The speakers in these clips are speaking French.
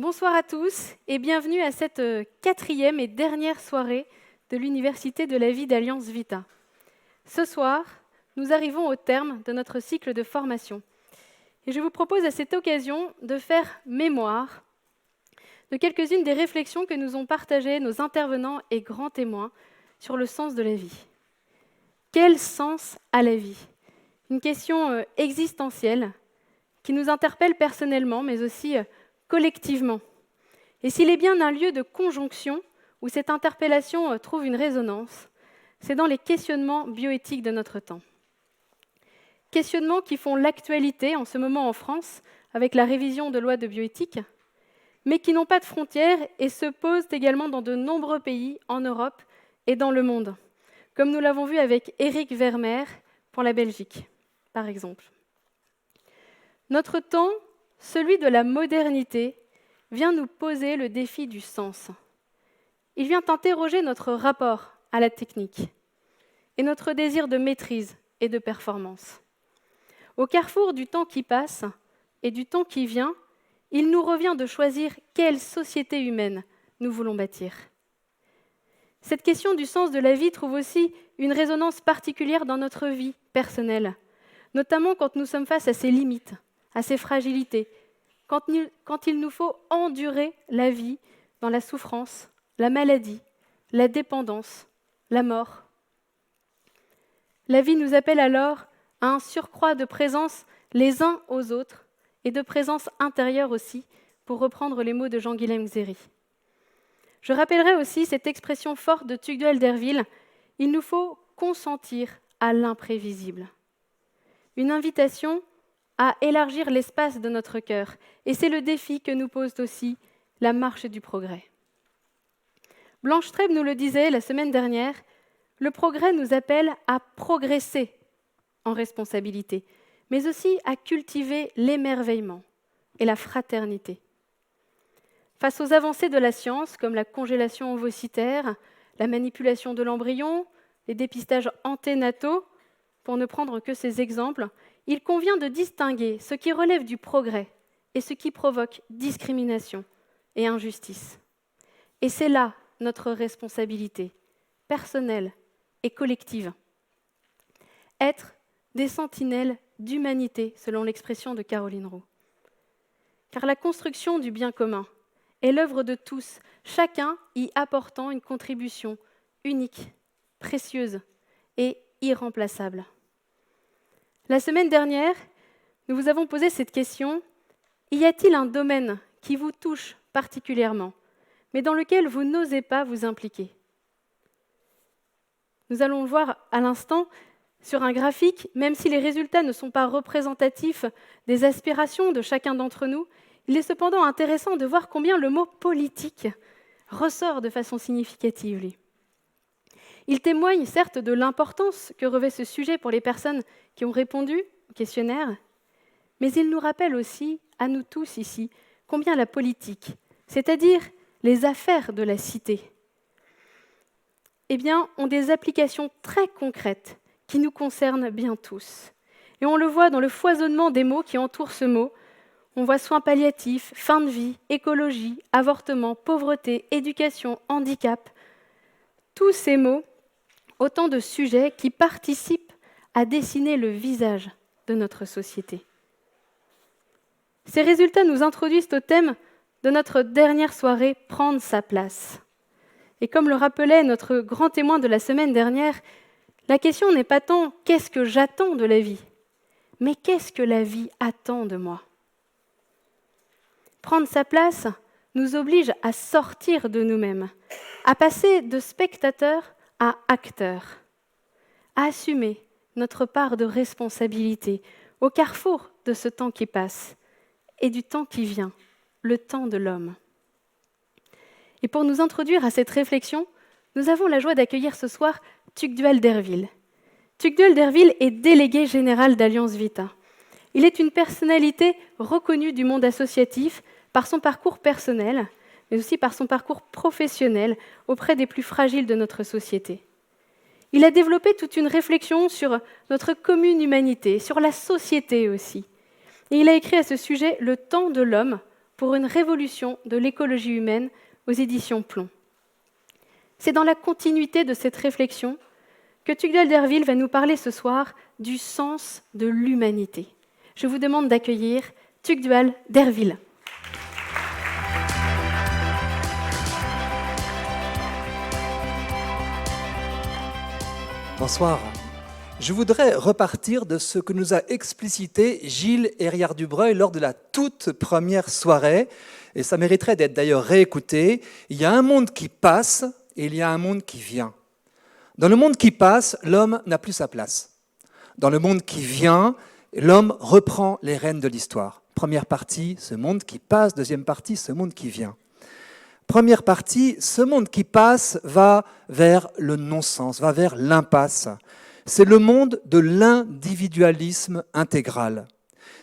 Bonsoir à tous et bienvenue à cette quatrième et dernière soirée de l'Université de la vie d'Alliance Vita. Ce soir, nous arrivons au terme de notre cycle de formation. Et je vous propose à cette occasion de faire mémoire de quelques-unes des réflexions que nous ont partagées nos intervenants et grands témoins sur le sens de la vie. Quel sens a la vie ? Une question existentielle qui nous interpelle personnellement, mais aussi collectivement. Et s'il est bien un lieu de conjonction où cette interpellation trouve une résonance, c'est dans les questionnements bioéthiques de notre temps. Questionnements qui font l'actualité en ce moment en France avec la révision de loi de bioéthique, mais qui n'ont pas de frontières et se posent également dans de nombreux pays en Europe et dans le monde, comme nous l'avons vu avec Éric Vermeer pour la Belgique, par exemple. Notre temps, celui de la modernité, vient nous poser le défi du sens. Il vient interroger notre rapport à la technique et notre désir de maîtrise et de performance. Au carrefour du temps qui passe et du temps qui vient, il nous revient de choisir quelle société humaine nous voulons bâtir. Cette question du sens de la vie trouve aussi une résonance particulière dans notre vie personnelle, notamment quand nous sommes face à ses limites, à ses fragilités, quand il nous faut endurer la vie dans la souffrance, la maladie, la dépendance, la mort. La vie nous appelle alors à un surcroît de présence les uns aux autres et de présence intérieure aussi, pour reprendre les mots de Jean-Guilhem Xéry. Je rappellerai aussi cette expression forte de Tugdual d'Herville, « Il nous faut consentir à l'imprévisible ». Une invitation à élargir l'espace de notre cœur. Et c'est le défi que nous pose aussi la marche du progrès. Blanche Trèbe nous le disait la semaine dernière, le progrès nous appelle à progresser en responsabilité, mais aussi à cultiver l'émerveillement et la fraternité. Face aux avancées de la science, comme la congélation ovocytaire, la manipulation de l'embryon, les dépistages anténataux, pour ne prendre que ces exemples, il convient de distinguer ce qui relève du progrès et ce qui provoque discrimination et injustice. Et c'est là notre responsabilité, personnelle et collective. Être des sentinelles d'humanité, selon l'expression de Caroline Roux. Car la construction du bien commun est l'œuvre de tous, chacun y apportant une contribution unique, précieuse et irremplaçable. La semaine dernière, nous vous avons posé cette question, y a-t-il un domaine qui vous touche particulièrement, mais dans lequel vous n'osez pas vous impliquer ? Nous allons le voir à l'instant sur un graphique, même si les résultats ne sont pas représentatifs des aspirations de chacun d'entre nous, il est cependant intéressant de voir combien le mot « politique » ressort de façon significative, lui. Il témoigne certes de l'importance que revêt ce sujet pour les personnes qui ont répondu au questionnaire, mais il nous rappelle aussi, à nous tous ici, combien la politique, c'est-à-dire les affaires de la cité, ont des applications très concrètes qui nous concernent bien tous. Et on le voit dans le foisonnement des mots qui entourent ce mot. On voit soins palliatifs, fin de vie, écologie, avortement, pauvreté, éducation, handicap. Tous ces mots, autant de sujets qui participent à dessiner le visage de notre société. Ces résultats nous introduisent au thème de notre dernière soirée, prendre sa place. Et comme le rappelait notre grand témoin de la semaine dernière, la question n'est pas tant « qu'est-ce que j'attends de la vie ?», mais « qu'est-ce que la vie attend de moi ?» Prendre sa place nous oblige à sortir de nous-mêmes, à passer de spectateurs à acteurs, à assumer notre part de responsabilité au carrefour de ce temps qui passe et du temps qui vient, le temps de l'homme. Et pour nous introduire à cette réflexion, nous avons la joie d'accueillir ce soir Tugdual d'Herville. Tugdual d'Herville est délégué général d'Alliance Vita. Il est une personnalité reconnue du monde associatif par son parcours personnel, mais aussi par son parcours professionnel auprès des plus fragiles de notre société. Il a développé toute une réflexion sur notre commune humanité, sur la société aussi. Et il a écrit à ce sujet « Le temps de l'homme » pour une révolution de l'écologie humaine aux éditions Plomb. C'est dans la continuité de cette réflexion que Tugdual Derville va nous parler ce soir du sens de l'humanité. Je vous demande d'accueillir Tugdual Derville. Bonsoir. Je voudrais repartir de ce que nous a explicité Gilles Hériard-Dubreuil lors de la toute première soirée, et ça mériterait d'être d'ailleurs réécouté. Il y a un monde qui passe et il y a un monde qui vient. Dans le monde qui passe, l'homme n'a plus sa place. Dans le monde qui vient, l'homme reprend les rênes de l'histoire. Première partie, ce monde qui passe. Deuxième partie, ce monde qui vient. Première partie, ce monde qui passe va vers le non-sens, va vers l'impasse. C'est le monde de l'individualisme intégral,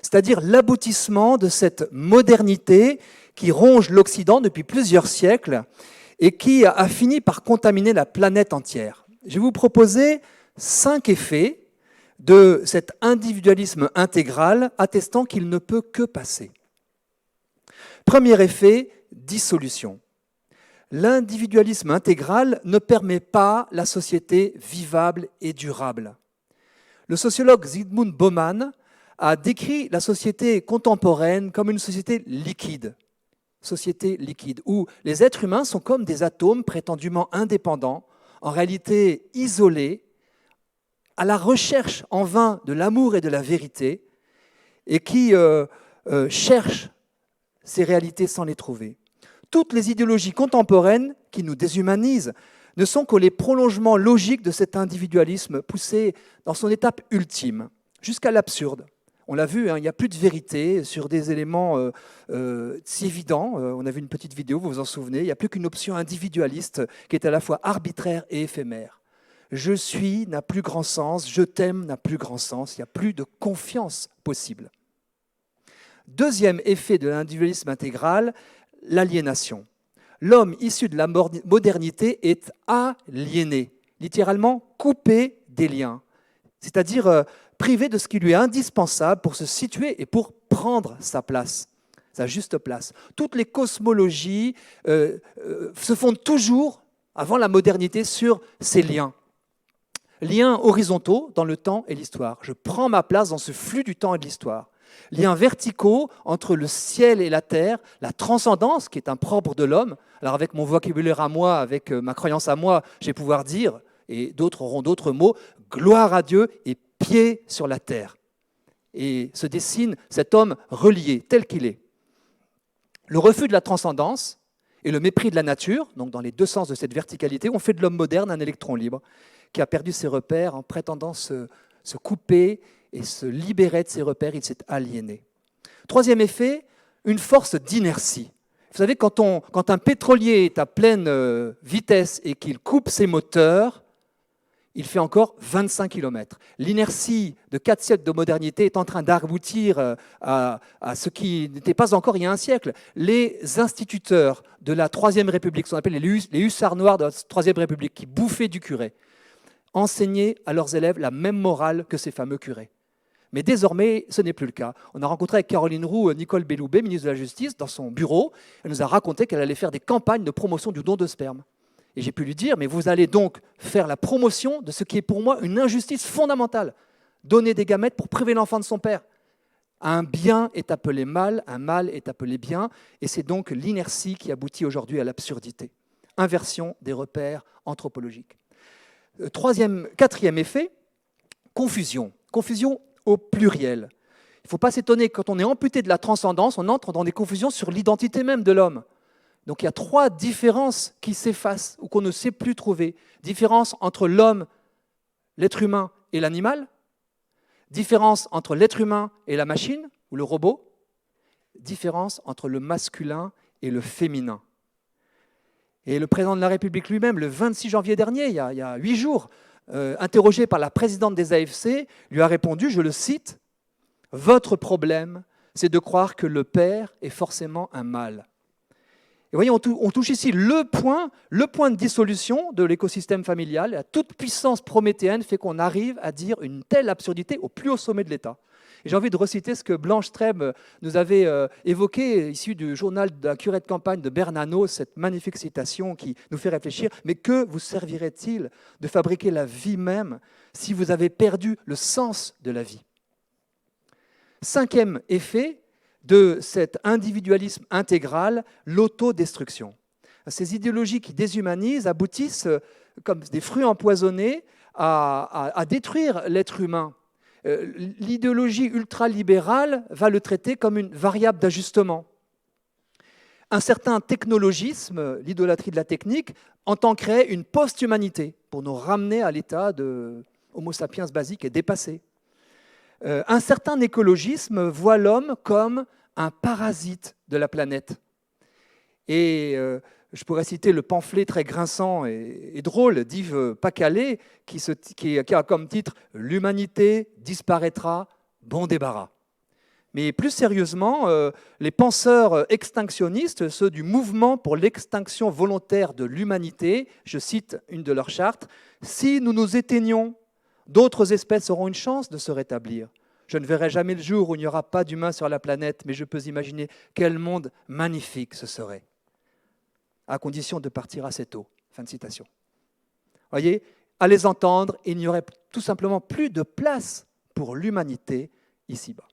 c'est-à-dire l'aboutissement de cette modernité qui ronge l'Occident depuis plusieurs siècles et qui a fini par contaminer la planète entière. Je vais vous proposer 5 effets de cet individualisme intégral attestant qu'il ne peut que passer. Premier effet, dissolution. L'individualisme intégral ne permet pas la société vivable et durable. Le sociologue Zygmunt Bauman a décrit la société contemporaine comme une société liquide, où les êtres humains sont comme des atomes prétendument indépendants, en réalité isolés, à la recherche en vain de l'amour et de la vérité, et qui cherchent ces réalités sans les trouver. Toutes les idéologies contemporaines qui nous déshumanisent ne sont que les prolongements logiques de cet individualisme poussé dans son étape ultime, jusqu'à l'absurde. On l'a vu, hein, il n'y a plus de vérité sur des éléments si évidents. On a vu une petite vidéo, vous vous en souvenez. Il n'y a plus qu'une option individualiste qui est à la fois arbitraire et éphémère. Je suis n'a plus grand sens, je t'aime n'a plus grand sens, il n'y a plus de confiance possible. Deuxième effet de l'individualisme intégral, l'aliénation. L'homme issu de la modernité est aliéné, littéralement coupé des liens, c'est-à-dire privé de ce qui lui est indispensable pour se situer et pour prendre sa place, sa juste place. Toutes les cosmologies se fondent toujours, avant la modernité, sur ces liens. Liens horizontaux dans le temps et l'histoire. Je prends ma place dans ce flux du temps et de l'histoire. Liens verticaux entre le ciel et la terre, la transcendance qui est un propre de l'homme. Alors avec mon vocabulaire à moi, avec ma croyance à moi, je vais pouvoir dire, et d'autres auront d'autres mots, gloire à Dieu et pied sur la terre. Et se dessine cet homme relié tel qu'il est. Le refus de la transcendance et le mépris de la nature, donc dans les deux sens de cette verticalité, ont fait de l'homme moderne un électron libre qui a perdu ses repères en prétendant se couper et se libérer de ses repères, il s'est aliéné. Troisième effet, une force d'inertie. Vous savez, quand un pétrolier est à pleine vitesse et qu'il coupe ses moteurs, il fait encore 25 km. L'inertie de 4 siècles de modernité est en train d'aboutir à ce qui n'était pas encore il y a un siècle. Les instituteurs de la Troisième République, ce qu'on appelle les hussards noirs de la Troisième République, qui bouffaient du curé, enseignaient à leurs élèves la même morale que ces fameux curés. Mais désormais, ce n'est plus le cas. On a rencontré avec Caroline Roux Nicole Belloubet, ministre de la Justice, dans son bureau. Elle nous a raconté qu'elle allait faire des campagnes de promotion du don de sperme. Et j'ai pu lui dire, mais vous allez donc faire la promotion de ce qui est pour moi une injustice fondamentale. Donner des gamètes pour priver l'enfant de son père. Un bien est appelé mal, un mal est appelé bien, et c'est donc l'inertie qui aboutit aujourd'hui à l'absurdité. Inversion des repères anthropologiques. Quatrième effet, confusion. Confusion au pluriel. Il ne faut pas s'étonner, quand on est amputé de la transcendance, on entre dans des confusions sur l'identité même de l'homme. Donc il y a 3 différences qui s'effacent ou qu'on ne sait plus trouver. Différence entre l'homme, l'être humain et l'animal. Différence entre l'être humain et la machine ou le robot. Différence entre le masculin et le féminin. Et le président de la République lui-même, le 26 janvier dernier, il y a 8 jours, interrogé par la présidente des AFC, lui a répondu, je le cite, « Votre problème, c'est de croire que le père est forcément un mâle. » Et vous voyez, on touche ici le point de dissolution de l'écosystème familial. La toute puissance prométhéenne fait qu'on arrive à dire une telle absurdité au plus haut sommet de l'État. Et j'ai envie de reciter ce que Blanche Streb nous avait évoqué, issu du journal d'un curé de campagne de Bernano, cette magnifique citation qui nous fait réfléchir. Mais que vous servirait-il de fabriquer la vie même si vous avez perdu le sens de la vie? Cinquième effet de cet individualisme intégral, l'autodestruction. Ces idéologies qui déshumanisent aboutissent, comme des fruits empoisonnés, à détruire l'être humain. L'idéologie ultralibérale va le traiter comme une variable d'ajustement. Un certain technologisme, l'idolâtrie de la technique, entend créer une post-humanité pour nous ramener à l'état de Homo sapiens basique et dépassé. Un certain écologisme voit l'homme comme un parasite de la planète. Et je pourrais citer le pamphlet très grinçant et drôle d'Yves Pacalet qui a comme titre « L'humanité disparaîtra, bon débarras ». Mais plus sérieusement, les penseurs extinctionnistes, ceux du mouvement pour l'extinction volontaire de l'humanité, je cite une de leurs chartes, « Si nous nous éteignons, d'autres espèces auront une chance de se rétablir. Je ne verrai jamais le jour où il n'y aura pas d'humains sur la planète, mais je peux imaginer quel monde magnifique ce serait, à condition de partir assez tôt. » Fin de citation. Voyez, à les entendre, il n'y aurait tout simplement plus de place pour l'humanité ici-bas.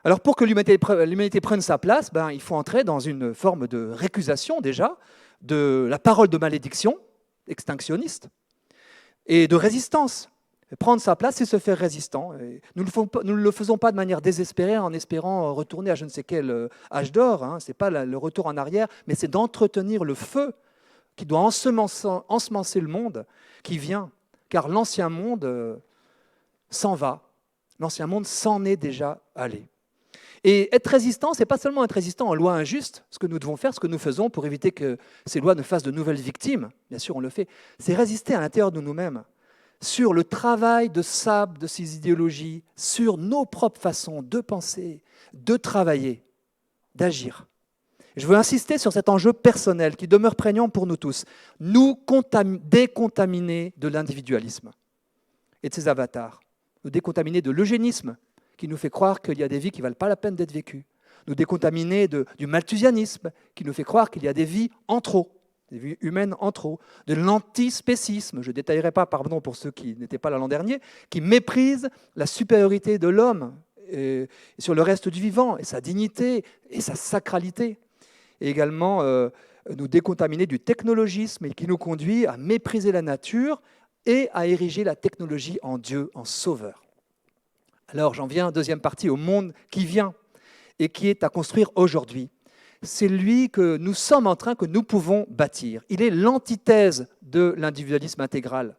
Alors pour que l'humanité prenne sa place, il faut entrer dans une forme de récusation déjà de la parole de malédiction extinctionniste et de résistance. Prendre sa place et se faire résistant. Et nous ne le faisons pas de manière désespérée en espérant retourner à je ne sais quel âge d'or. Ce n'est pas le retour en arrière, mais c'est d'entretenir le feu qui doit ensemencer le monde qui vient. Car l'ancien monde s'en va. L'ancien monde s'en est déjà allé. Et être résistant, ce n'est pas seulement être résistant en lois injustes, ce que nous devons faire, ce que nous faisons pour éviter que ces lois ne fassent de nouvelles victimes. Bien sûr, on le fait. C'est résister à l'intérieur de nous-mêmes, sur le travail de sable de ces idéologies, sur nos propres façons de penser, de travailler, d'agir. Je veux insister sur cet enjeu personnel qui demeure prégnant pour nous tous. Nous décontaminer de l'individualisme et de ses avatars. Nous décontaminer de l'eugénisme qui nous fait croire qu'il y a des vies qui ne valent pas la peine d'être vécues. Nous décontaminer du malthusianisme qui nous fait croire qu'il y a des vies en trop, des vies humaines en trop, de l'antispécisme, je ne détaillerai pas, pardon pour ceux qui n'étaient pas là l'an dernier, qui méprise la supériorité de l'homme sur le reste du vivant, et sa dignité, et sa sacralité. Et également, nous décontaminer du technologisme et qui nous conduit à mépriser la nature et à ériger la technologie en Dieu, en sauveur. Alors j'en viens, deuxième partie, au monde qui vient et qui est à construire aujourd'hui. C'est lui que nous sommes en train, que nous pouvons bâtir. Il est l'antithèse de l'individualisme intégral.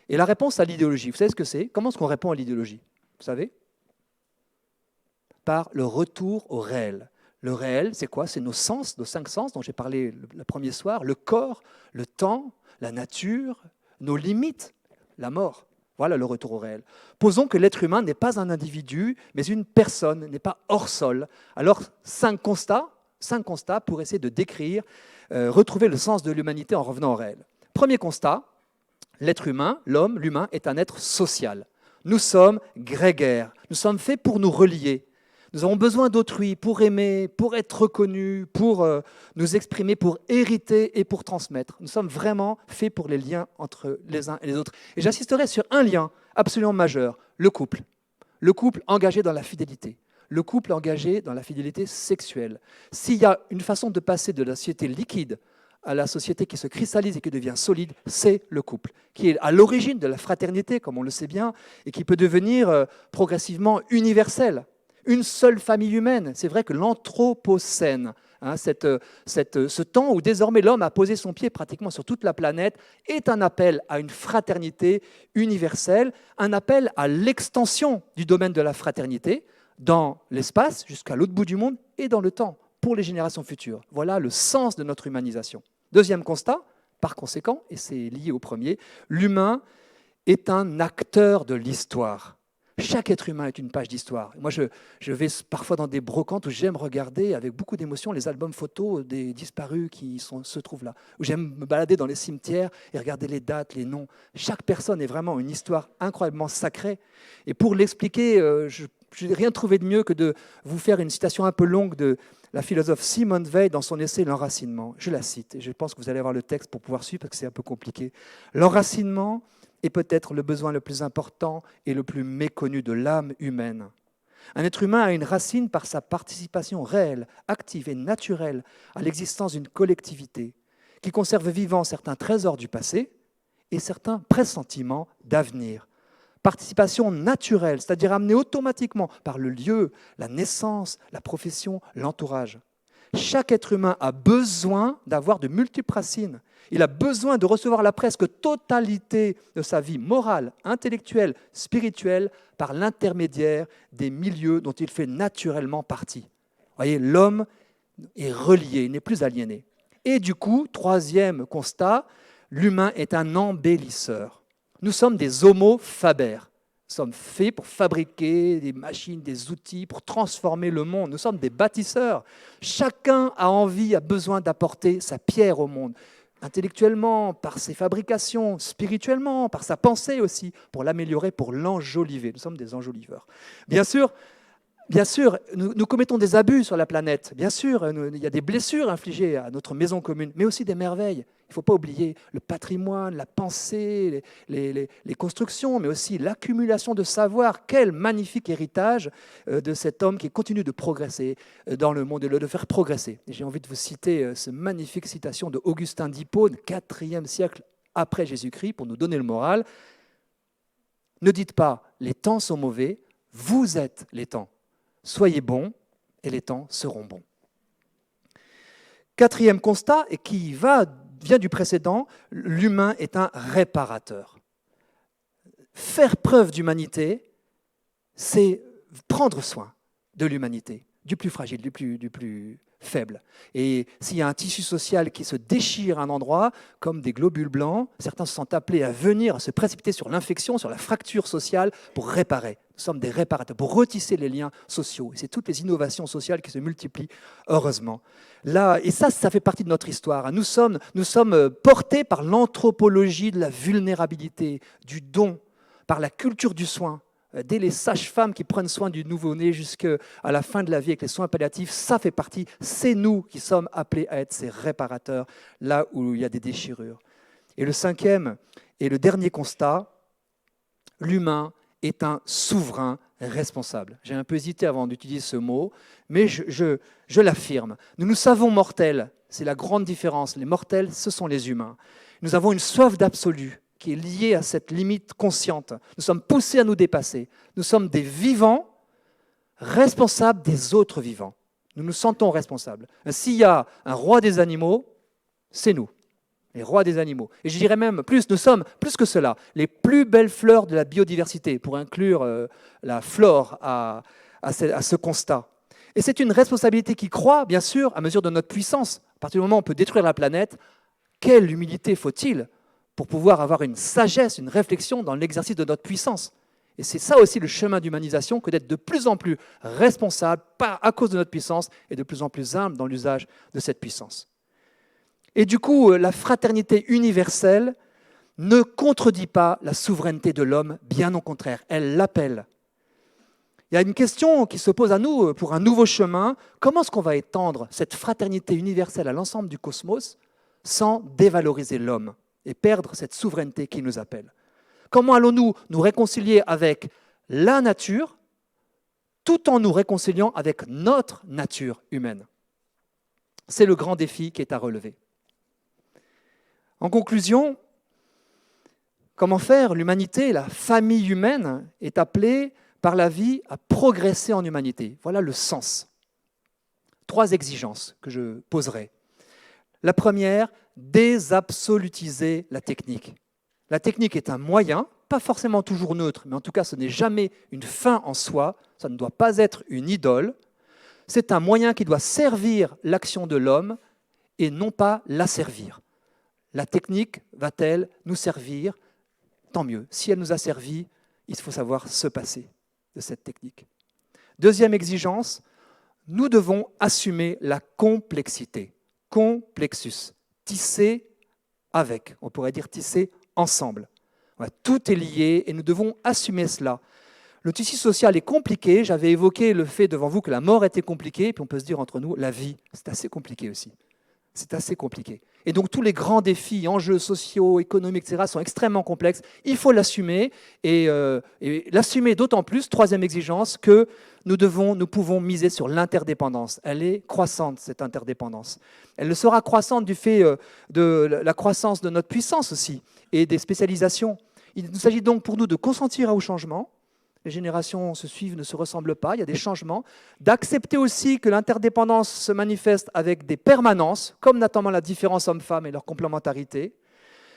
Et la réponse à l'idéologie, vous savez ce que c'est? Comment est-ce qu'on répond à l'idéologie? Vous savez? Par le retour au réel. Le réel, c'est quoi? C'est nos sens, nos 5 sens dont j'ai parlé le premier soir, le corps, le temps, la nature, nos limites, la mort. Voilà le retour au réel. Posons que l'être humain n'est pas un individu, mais une personne, n'est pas hors sol. Alors, 5 constats pour essayer de décrire, retrouver le sens de l'humanité en revenant au réel. Premier constat, l'être humain, l'homme, l'humain est un être social. Nous sommes grégaires, nous sommes faits pour nous relier. Nous avons besoin d'autrui pour aimer, pour être reconnus, pour nous exprimer, pour hériter et pour transmettre. Nous sommes vraiment faits pour les liens entre les uns et les autres. Et j'insisterai sur un lien absolument majeur, le couple. Le couple engagé dans la fidélité. Le couple engagé dans la fidélité sexuelle. S'il y a une façon de passer de la société liquide à la société qui se cristallise et qui devient solide, c'est le couple, qui est à l'origine de la fraternité, comme on le sait bien, et qui peut devenir progressivement universel. Une seule famille humaine. C'est vrai que l'anthropocène, ce temps où désormais l'homme a posé son pied pratiquement sur toute la planète, est un appel à une fraternité universelle, un appel à l'extension du domaine de la fraternité dans l'espace, jusqu'à l'autre bout du monde, et dans le temps, pour les générations futures. Voilà le sens de notre humanisation. Deuxième constat, par conséquent, et c'est lié au premier, l'humain est un acteur de l'histoire. Chaque être humain est une page d'histoire. Moi, je vais parfois dans des brocantes où j'aime regarder avec beaucoup d'émotion les albums photos des disparus qui se trouvent là. Où j'aime me balader dans les cimetières et regarder les dates, les noms. Chaque personne est vraiment une histoire incroyablement sacrée. Et pour l'expliquer, Je n'ai rien trouvé de mieux que de vous faire une citation un peu longue de la philosophe Simone Weil dans son essai L'enracinement. Je la cite, et je pense que vous allez avoir le texte pour pouvoir suivre, parce que c'est un peu compliqué. L'enracinement est peut-être le besoin le plus important et le plus méconnu de l'âme humaine. Un être humain a une racine par sa participation réelle, active et naturelle à l'existence d'une collectivité qui conserve vivants certains trésors du passé et certains pressentiments d'avenir. Participation naturelle, c'est-à-dire amenée automatiquement par le lieu, la naissance, la profession, l'entourage. Chaque être humain a besoin d'avoir de multiples racines. Il a besoin de recevoir la presque totalité de sa vie morale, intellectuelle, spirituelle par l'intermédiaire des milieux dont il fait naturellement partie. Vous voyez, l'homme est relié, il n'est plus aliéné. Et du coup, troisième constat, l'humain est un embellisseur. Nous sommes des homo faber. Nous sommes faits pour fabriquer des machines, des outils, pour transformer le monde. Nous sommes des bâtisseurs. Chacun a envie, a besoin d'apporter sa pierre au monde. Intellectuellement, par ses fabrications, spirituellement, par sa pensée aussi, pour l'améliorer, pour l'enjoliver. Nous sommes des enjoliveurs. Bien sûr, nous commettons des abus sur la planète. Bien sûr, il y a des blessures infligées à notre maison commune, mais aussi des merveilles. Il ne faut pas oublier le patrimoine, la pensée, les constructions, mais aussi l'accumulation de savoir. Quel magnifique héritage de cet homme qui continue de progresser dans le monde et de le faire progresser. Et j'ai envie de vous citer cette magnifique citation de Augustin d'Hippone, 4e siècle après Jésus-Christ, pour nous donner le moral. Ne dites pas « les temps sont mauvais », vous êtes les temps. Soyez bons et les temps seront bons. Quatrième constat, et qui vient du précédent, l'humain est un réparateur. Faire preuve d'humanité, c'est prendre soin de l'humanité, du plus fragile, du plus faible. Et s'il y a un tissu social qui se déchire à un endroit, comme des globules blancs, certains se sentent appelés à venir, à se précipiter sur l'infection, sur la fracture sociale pour réparer. Nous sommes des réparateurs, pour retisser les liens sociaux. Et c'est toutes les innovations sociales qui se multiplient, heureusement. Là, et ça fait partie de notre histoire. Nous sommes portés par l'anthropologie de la vulnérabilité, du don, par la culture du soin. Dès les sages-femmes qui prennent soin du nouveau-né jusqu'à la fin de la vie avec les soins palliatifs, ça fait partie, c'est nous qui sommes appelés à être ces réparateurs, là où il y a des déchirures. Et le cinquième et le dernier constat, l'humain est un souverain responsable. J'ai un peu hésité avant d'utiliser ce mot, mais je l'affirme. Nous savons mortels, c'est la grande différence. Les mortels, ce sont les humains. Nous avons une soif d'absolu qui est liée à cette limite consciente. Nous sommes poussés à nous dépasser. Nous sommes des vivants responsables des autres vivants. Nous nous sentons responsables. S'il y a un roi des animaux, c'est nous. Les rois des animaux. Et je dirais même plus, nous sommes plus que cela, les plus belles fleurs de la biodiversité, pour inclure la flore à ce constat. Et c'est une responsabilité qui croît, bien sûr, à mesure de notre puissance. À partir du moment où on peut détruire la planète, quelle humilité faut-il pour pouvoir avoir une sagesse, une réflexion dans l'exercice de notre puissance. Et c'est ça aussi le chemin d'humanisation, que d'être de plus en plus responsable à cause de notre puissance et de plus en plus humble dans l'usage de cette puissance. Et du coup, la fraternité universelle ne contredit pas la souveraineté de l'homme, bien au contraire, elle l'appelle. Il y a une question qui se pose à nous pour un nouveau chemin. Comment est-ce qu'on va étendre cette fraternité universelle à l'ensemble du cosmos sans dévaloriser l'homme et perdre cette souveraineté qui nous appelle? Comment allons-nous nous réconcilier avec la nature tout en nous réconciliant avec notre nature humaine? C'est le grand défi qui est à relever. En conclusion, comment faire? L'humanité, la famille humaine est appelée par la vie à progresser en humanité. Voilà le sens. 3 exigences que je poserai. La première, désabsolutiser la technique. La technique est un moyen, pas forcément toujours neutre, mais en tout cas ce n'est jamais une fin en soi, ça ne doit pas être une idole. C'est un moyen qui doit servir l'action de l'homme et non pas la servir. La technique va-t-elle nous servir? Tant mieux. Si elle nous a servi, il faut savoir se passer de cette technique. Deuxième exigence, nous devons assumer la complexité. Complexus. Tisser avec. On pourrait dire tisser ensemble. Voilà, tout est lié et nous devons assumer cela. Le tissu social est compliqué. J'avais évoqué le fait devant vous que la mort était compliquée, puis on peut se dire entre nous, la vie, c'est assez compliqué aussi. C'est assez compliqué. Et donc tous les grands défis, enjeux sociaux, économiques, etc., sont extrêmement complexes. Il faut l'assumer, et l'assumer d'autant plus, troisième exigence, que nous pouvons miser sur l'interdépendance. Elle est croissante, cette interdépendance. Elle le sera croissante du fait de la croissance de notre puissance aussi, et des spécialisations. Il s'agit donc pour nous de consentir au changement. Les générations se suivent, ne se ressemblent pas, il y a des changements. D'accepter aussi que l'interdépendance se manifeste avec des permanences, comme notamment la différence homme-femme et leur complémentarité,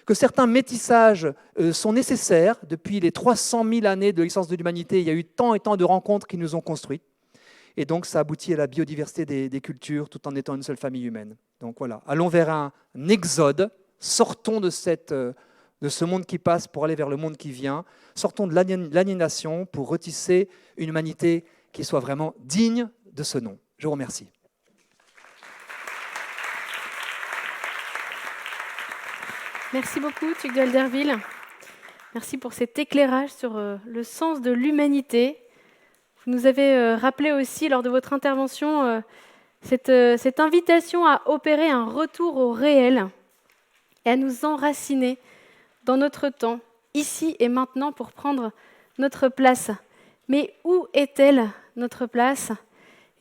que certains métissages sont nécessaires. Depuis les 300 000 années de l'existence de l'humanité, il y a eu tant et tant de rencontres qui nous ont construits. Et donc ça aboutit à la biodiversité des cultures, tout en étant une seule famille humaine. Donc voilà, allons vers un exode, sortons de ce monde qui passe pour aller vers le monde qui vient. Sortons de l'aliénation pour retisser une humanité qui soit vraiment digne de ce nom. Je vous remercie. Merci beaucoup, Tugdual Derville. Merci pour cet éclairage sur le sens de l'humanité. Vous nous avez rappelé aussi, lors de votre intervention, cette invitation à opérer un retour au réel et à nous enraciner dans notre temps, ici et maintenant, pour prendre notre place. Mais où est-elle, notre place?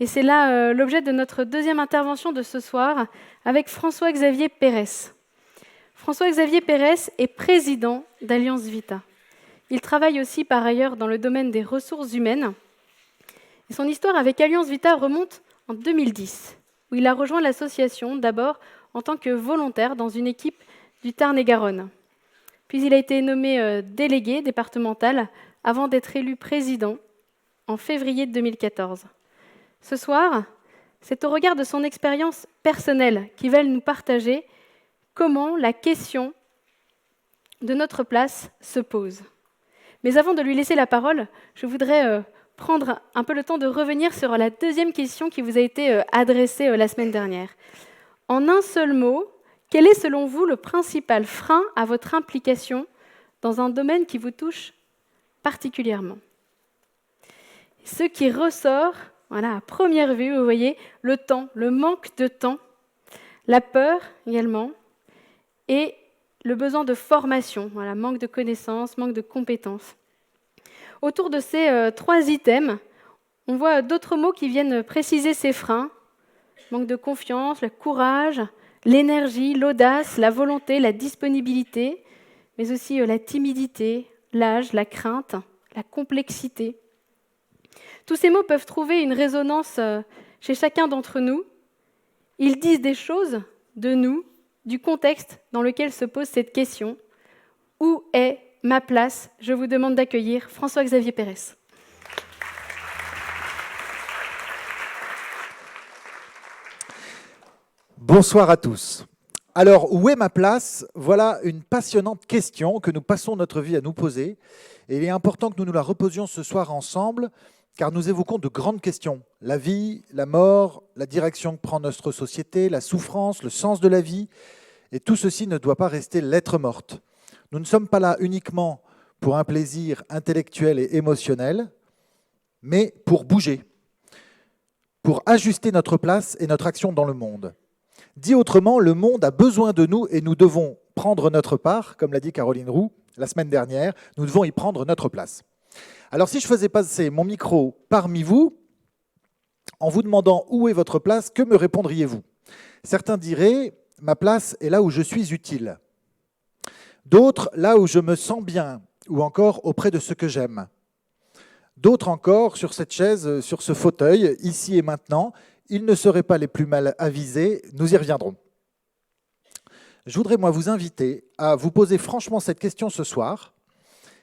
Et c'est là l'objet de notre deuxième intervention de ce soir avec François-Xavier Pérez. François-Xavier Pérez est président d'Alliance Vita. Il travaille aussi par ailleurs dans le domaine des ressources humaines. Et son histoire avec Alliance Vita remonte en 2010, où il a rejoint l'association d'abord en tant que volontaire dans une équipe du Tarn-et-Garonne. Puis il a été nommé délégué départemental avant d'être élu président en février 2014. Ce soir, c'est au regard de son expérience personnelle qu'il va nous partager comment la question de notre place se pose. Mais avant de lui laisser la parole, je voudrais prendre un peu le temps de revenir sur la deuxième question qui vous a été adressée la semaine dernière. En un seul mot, quel est selon vous le principal frein à votre implication dans un domaine qui vous touche particulièrement? Ce qui ressort, voilà, à première vue, vous voyez, le temps, le manque de temps, la peur également, et le besoin de formation, voilà, manque de connaissances, manque de compétences. Autour de ces trois items, on voit d'autres mots qui viennent préciser ces freins. Manque de confiance, le courage, l'énergie, l'audace, la volonté, la disponibilité, mais aussi la timidité, l'âge, la crainte, la complexité. Tous ces mots peuvent trouver une résonance chez chacun d'entre nous. Ils disent des choses de nous, du contexte dans lequel se pose cette question. Où est ma place? Je vous demande d'accueillir François-Xavier Pérez. Bonsoir à tous. Alors, où est ma place? Voilà une passionnante question que nous passons notre vie à nous poser. Et il est important que nous nous la reposions ce soir ensemble, car nous évoquons de grandes questions. La vie, la mort, la direction que prend notre société, la souffrance, le sens de la vie. Et tout ceci ne doit pas rester lettre morte. Nous ne sommes pas là uniquement pour un plaisir intellectuel et émotionnel, mais pour bouger, pour ajuster notre place et notre action dans le monde. Dit autrement, le monde a besoin de nous et nous devons prendre notre part, comme l'a dit Caroline Roux la semaine dernière, nous devons y prendre notre place. Alors si je faisais passer mon micro parmi vous, en vous demandant où est votre place, que me répondriez-vous? Certains diraient, ma place est là où je suis utile. D'autres, là où je me sens bien, ou encore auprès de ce que j'aime. D'autres encore, sur cette chaise, sur ce fauteuil, ici et maintenant, ils ne seraient pas les plus mal avisés, nous y reviendrons. Je voudrais, moi, vous inviter à vous poser franchement cette question ce soir,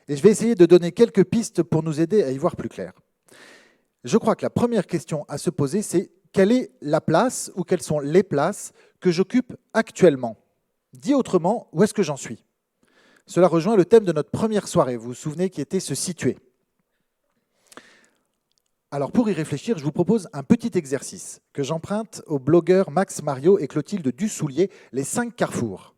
et je vais essayer de donner quelques pistes pour nous aider à y voir plus clair. Je crois que la première question à se poser, c'est quelle est la place, ou quelles sont les places que j'occupe actuellement? Dit autrement, où est-ce que j'en suis? Cela rejoint le thème de notre première soirée, vous vous souvenez, qui était se situer. Alors pour y réfléchir, je vous propose un petit exercice que j'emprunte aux blogueurs Max Mario et Clotilde Dussoulier, les 5 carrefours.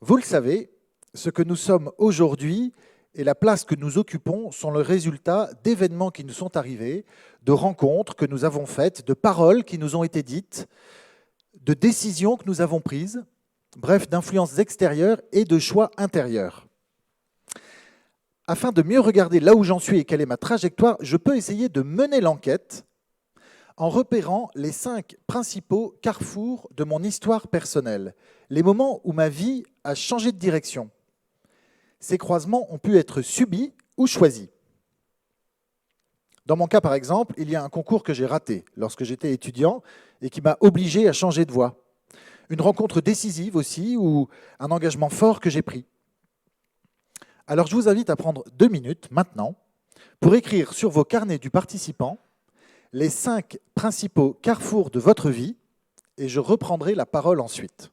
Vous le savez, ce que nous sommes aujourd'hui et la place que nous occupons sont le résultat d'événements qui nous sont arrivés, de rencontres que nous avons faites, de paroles qui nous ont été dites, de décisions que nous avons prises, bref, d'influences extérieures et de choix intérieurs. Afin de mieux regarder là où j'en suis et quelle est ma trajectoire, je peux essayer de mener l'enquête en repérant les 5 principaux carrefours de mon histoire personnelle, les moments où ma vie a changé de direction. Ces croisements ont pu être subis ou choisis. Dans mon cas, par exemple, il y a un concours que j'ai raté lorsque j'étais étudiant et qui m'a obligé à changer de voie. Une rencontre décisive aussi ou un engagement fort que j'ai pris. Alors je vous invite à prendre 2 minutes maintenant pour écrire sur vos carnets du participant les 5 principaux carrefours de votre vie et je reprendrai la parole ensuite.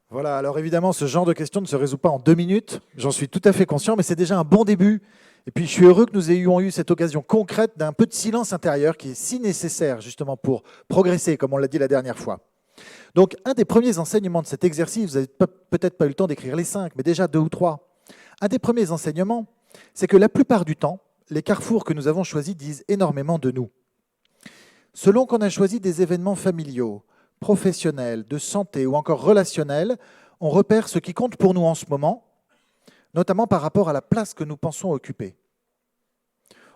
Voilà, alors évidemment, ce genre de question ne se résout pas en 2 minutes, j'en suis tout à fait conscient, mais c'est déjà un bon début. Et puis je suis heureux que nous ayons eu cette occasion concrète d'un peu de silence intérieur qui est si nécessaire justement pour progresser, comme on l'a dit la dernière fois. Donc un des premiers enseignements de cet exercice, vous n'avez peut-être pas eu le temps d'écrire les 5, mais déjà 2 ou 3. Un des premiers enseignements, c'est que la plupart du temps, les carrefours que nous avons choisis disent énormément de nous. Selon qu'on a choisi des événements familiaux, professionnels, de santé ou encore relationnels, on repère ce qui compte pour nous en ce moment, notamment par rapport à la place que nous pensons occuper.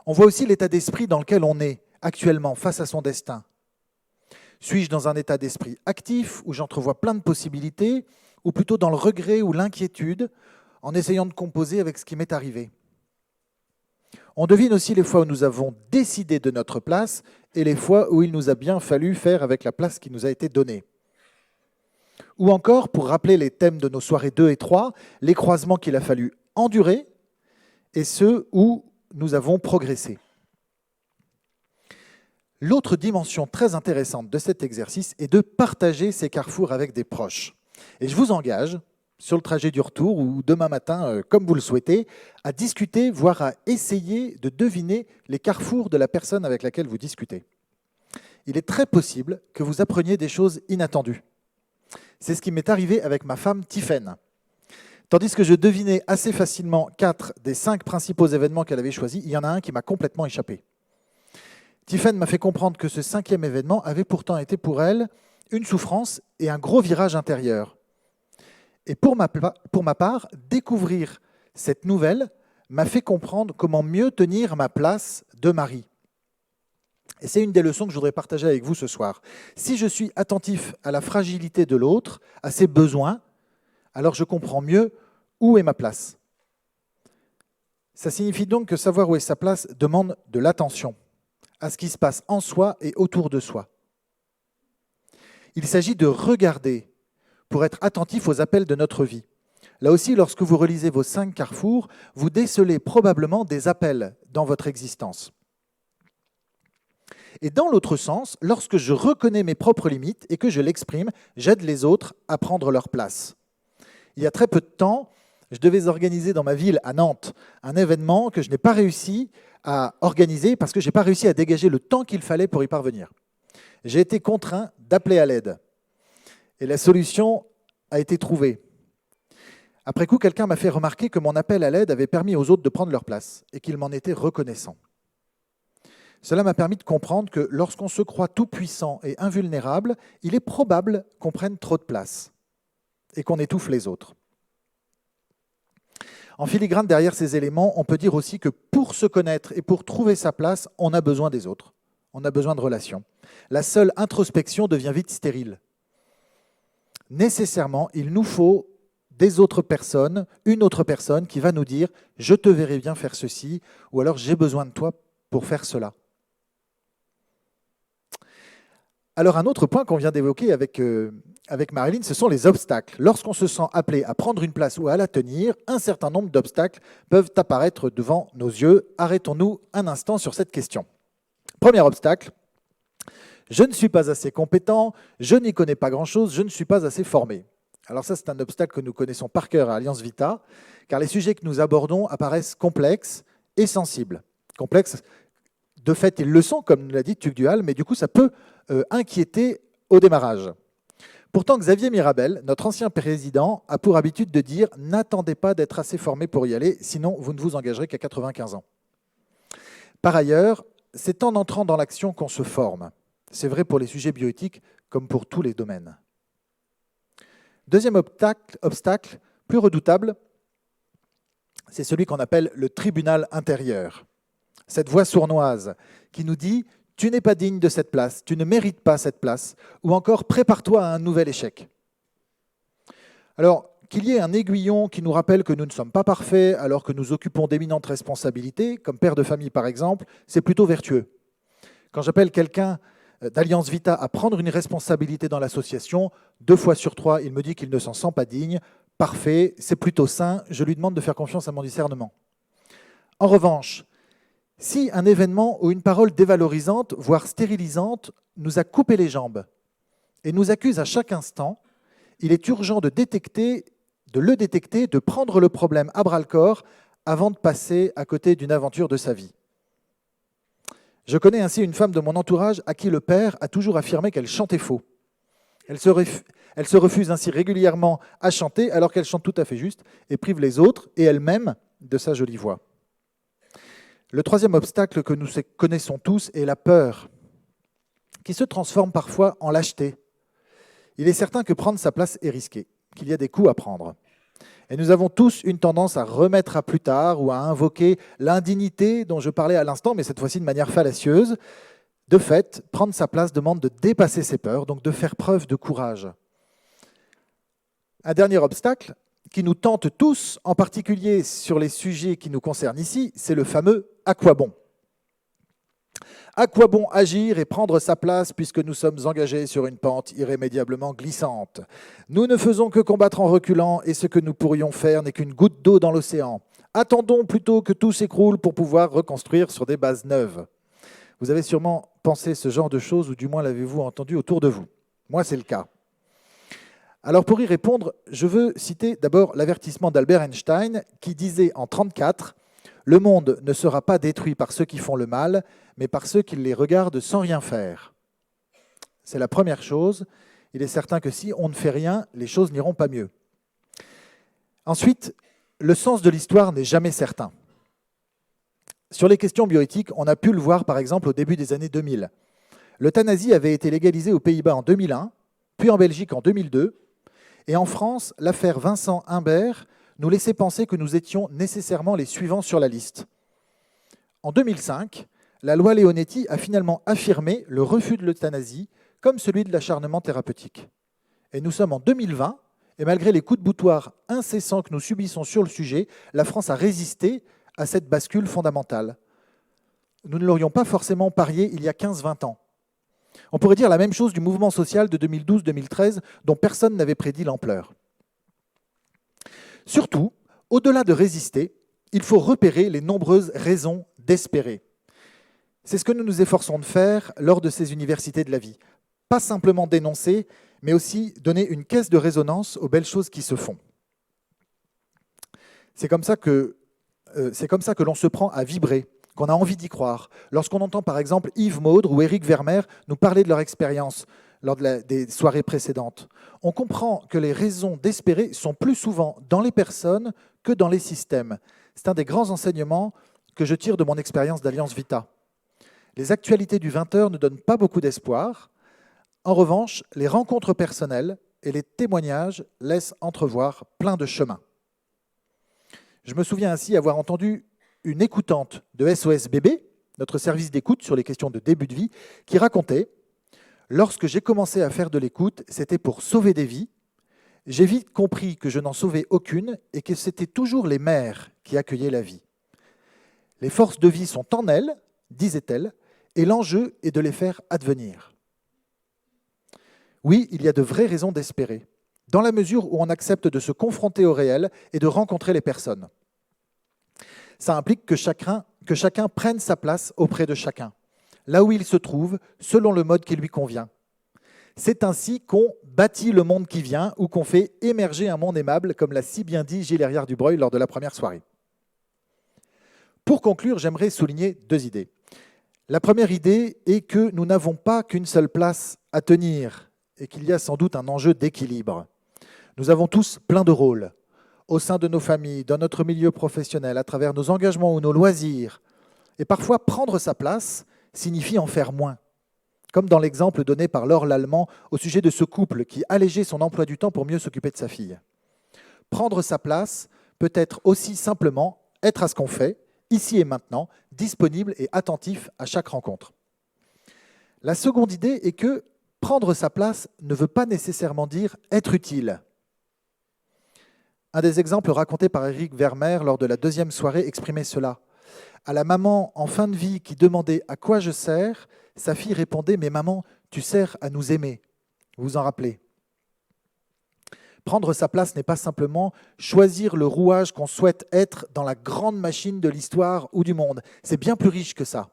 On voit aussi l'état d'esprit dans lequel on est actuellement face à son destin. Suis-je dans un état d'esprit actif où j'entrevois plein de possibilités, ou plutôt dans le regret ou l'inquiétude en essayant de composer avec ce qui m'est arrivé? On devine aussi les fois où nous avons décidé de notre place et les fois où il nous a bien fallu faire avec la place qui nous a été donnée. Ou encore, pour rappeler les thèmes de nos soirées 2 et 3, les croisements qu'il a fallu endurer et ceux où nous avons progressé. L'autre dimension très intéressante de cet exercice est de partager ces carrefours avec des proches. Et je vous engage, sur le trajet du retour ou demain matin, comme vous le souhaitez, à discuter, voire à essayer de deviner les carrefours de la personne avec laquelle vous discutez. Il est très possible que vous appreniez des choses inattendues. C'est ce qui m'est arrivé avec ma femme Tiffaine. Tandis que je devinais assez facilement 4 des 5 principaux événements qu'elle avait choisis, il y en a un qui m'a complètement échappé. Tiffaine m'a fait comprendre que ce 5e événement avait pourtant été pour elle une souffrance et un gros virage intérieur. Et pour ma part, découvrir cette nouvelle m'a fait comprendre comment mieux tenir ma place de mari. Et c'est une des leçons que je voudrais partager avec vous ce soir. Si je suis attentif à la fragilité de l'autre, à ses besoins, alors je comprends mieux où est ma place. Ça signifie donc que savoir où est sa place demande de l'attention à ce qui se passe en soi et autour de soi. Il s'agit de regarder pour être attentif aux appels de notre vie. Là aussi, lorsque vous relisez vos 5 carrefours, vous décelez probablement des appels dans votre existence. Et dans l'autre sens, lorsque je reconnais mes propres limites et que je l'exprime, j'aide les autres à prendre leur place. Il y a très peu de temps, je devais organiser dans ma ville, à Nantes, un événement que je n'ai pas réussi à organiser parce que je n'ai pas réussi à dégager le temps qu'il fallait pour y parvenir. J'ai été contraint d'appeler à l'aide. Et la solution a été trouvée. Après coup, quelqu'un m'a fait remarquer que mon appel à l'aide avait permis aux autres de prendre leur place et qu'ils m'en étaient reconnaissants. Cela m'a permis de comprendre que lorsqu'on se croit tout-puissant et invulnérable, il est probable qu'on prenne trop de place et qu'on étouffe les autres. En filigrane, derrière ces éléments, on peut dire aussi que pour se connaître et pour trouver sa place, on a besoin des autres. On a besoin de relations. La seule introspection devient vite stérile. Nécessairement, il nous faut des autres personnes, une autre personne qui va nous dire « je te verrai bien faire ceci » ou alors « j'ai besoin de toi pour faire cela ». Alors un autre point qu'on vient d'évoquer avec Marilyn, ce sont les obstacles. Lorsqu'on se sent appelé à prendre une place ou à la tenir, un certain nombre d'obstacles peuvent apparaître devant nos yeux. Arrêtons-nous un instant sur cette question. Premier obstacle, je ne suis pas assez compétent, je n'y connais pas grand-chose, je ne suis pas assez formé. Alors ça, c'est un obstacle que nous connaissons par cœur à Alliance Vita, car les sujets que nous abordons apparaissent complexes et sensibles. Complexes, de fait, ils le sont, comme nous l'a dit Tugdual, mais du coup, ça peut inquiéter au démarrage. Pourtant, Xavier Mirabel, notre ancien président, a pour habitude de dire « n'attendez pas d'être assez formé pour y aller, sinon vous ne vous engagerez qu'à 95 ans ». Par ailleurs, c'est en entrant dans l'action qu'on se forme. C'est vrai pour les sujets bioéthiques comme pour tous les domaines. Deuxième obstacle, plus redoutable, c'est celui qu'on appelle le tribunal intérieur. Cette voix sournoise qui nous dit « tu n'es pas digne de cette place, tu ne mérites pas cette place » ou encore « prépare-toi à un nouvel échec ». Alors, qu'il y ait un aiguillon qui nous rappelle que nous ne sommes pas parfaits alors que nous occupons d'éminentes responsabilités, comme père de famille par exemple, c'est plutôt vertueux. Quand j'appelle quelqu'un d'Alliance Vita à prendre une responsabilité dans l'association, 2 fois sur 3, il me dit qu'il ne s'en sent pas digne. Parfait, c'est plutôt sain, je lui demande de faire confiance à mon discernement. En revanche, si un événement ou une parole dévalorisante, voire stérilisante, nous a coupé les jambes et nous accuse à chaque instant, il est urgent de le détecter, de prendre le problème à bras-le-corps avant de passer à côté d'une aventure de sa vie. Je connais ainsi une femme de mon entourage à qui le père a toujours affirmé qu'elle chantait faux. Elle se refuse ainsi régulièrement à chanter alors qu'elle chante tout à fait juste et prive les autres et elle-même de sa jolie voix. Le troisième obstacle que nous connaissons tous est la peur, qui se transforme parfois en lâcheté. Il est certain que prendre sa place est risqué, qu'il y a des coups à prendre. Et nous avons tous une tendance à remettre à plus tard ou à invoquer l'indignité dont je parlais à l'instant, mais cette fois-ci de manière fallacieuse. De fait, prendre sa place demande de dépasser ses peurs, donc de faire preuve de courage. Un dernier obstacle qui nous tente tous, en particulier sur les sujets qui nous concernent ici, c'est le fameux « à quoi bon ». À quoi bon agir et prendre sa place puisque nous sommes engagés sur une pente irrémédiablement glissante? Nous ne faisons que combattre en reculant et ce que nous pourrions faire n'est qu'une goutte d'eau dans l'océan. Attendons plutôt que tout s'écroule pour pouvoir reconstruire sur des bases neuves. Vous avez sûrement pensé ce genre de choses ou du moins l'avez-vous entendu autour de vous. Moi, c'est le cas. Alors pour y répondre, je veux citer d'abord l'avertissement d'Albert Einstein qui disait en 1934 « Le monde ne sera pas détruit par ceux qui font le mal, mais par ceux qui les regardent sans rien faire. » C'est la première chose. Il est certain que si on ne fait rien, les choses n'iront pas mieux. Ensuite, le sens de l'histoire n'est jamais certain. Sur les questions bioéthiques, on a pu le voir par exemple au début des années 2000. L'euthanasie avait été légalisée aux Pays-Bas en 2001, puis en Belgique en 2002, et en France, l'affaire Vincent Humbert nous laissait penser que nous étions nécessairement les suivants sur la liste. En 2005, la loi Leonetti a finalement affirmé le refus de l'euthanasie comme celui de l'acharnement thérapeutique. Et nous sommes en 2020, Et malgré les coups de boutoir incessants que nous subissons sur le sujet, la France a résisté à cette bascule fondamentale. Nous ne l'aurions pas forcément parié il y a 15-20 ans. On pourrait dire la même chose du mouvement social de 2012-2013 dont personne n'avait prédit l'ampleur. Surtout, au-delà de résister, il faut repérer les nombreuses raisons d'espérer. C'est ce que nous nous efforçons de faire lors de ces universités de la vie. Pas simplement dénoncer, mais aussi donner une caisse de résonance aux belles choses qui se font. C'est comme ça que l'on se prend à vibrer, qu'on a envie d'y croire. Lorsqu'on entend par exemple Yves Maudre ou Éric Vermeer nous parler de leur expérience lors des soirées précédentes, on comprend que les raisons d'espérer sont plus souvent dans les personnes que dans les systèmes. C'est un des grands enseignements que je tire de mon expérience d'Alliance Vita. Les actualités du 20h ne donnent pas beaucoup d'espoir. En revanche, les rencontres personnelles et les témoignages laissent entrevoir plein de chemins. Je me souviens ainsi avoir entendu une écoutante de SOS Bébé, notre service d'écoute sur les questions de début de vie, qui racontait « Lorsque j'ai commencé à faire de l'écoute, c'était pour sauver des vies. J'ai vite compris que je n'en sauvais aucune et que c'était toujours les mères qui accueillaient la vie. Les forces de vie sont en elles, disait-elle, et l'enjeu est de les faire advenir. » Oui, il y a de vraies raisons d'espérer, dans la mesure où on accepte de se confronter au réel et de rencontrer les personnes. Ça implique que chacun prenne sa place auprès de chacun, là où il se trouve, selon le mode qui lui convient. C'est ainsi qu'on bâtit le monde qui vient ou qu'on fait émerger un monde aimable, comme l'a si bien dit Gilles Herriard-Dubreuil lors de la première soirée. Pour conclure, j'aimerais souligner 2 idées. La première idée est que nous n'avons pas qu'une seule place à tenir et qu'il y a sans doute un enjeu d'équilibre. Nous avons tous plein de rôles, au sein de nos familles, dans notre milieu professionnel, à travers nos engagements ou nos loisirs. Et parfois, prendre sa place signifie en faire moins. Comme dans l'exemple donné par Laure Lallemand au sujet de ce couple qui allégeait son emploi du temps pour mieux s'occuper de sa fille. Prendre sa place peut être aussi simplement être à ce qu'on fait, ici et maintenant, disponible et attentif à chaque rencontre. La seconde idée est que prendre sa place ne veut pas nécessairement dire être utile. Un des exemples racontés par Éric Vermeer lors de la 2e soirée exprimait cela. À la maman en fin de vie qui demandait « À quoi je sers ?», sa fille répondait « Mais maman, tu sers à nous aimer. » Vous vous en rappelez ? Prendre sa place n'est pas simplement choisir le rouage qu'on souhaite être dans la grande machine de l'histoire ou du monde. C'est bien plus riche que ça.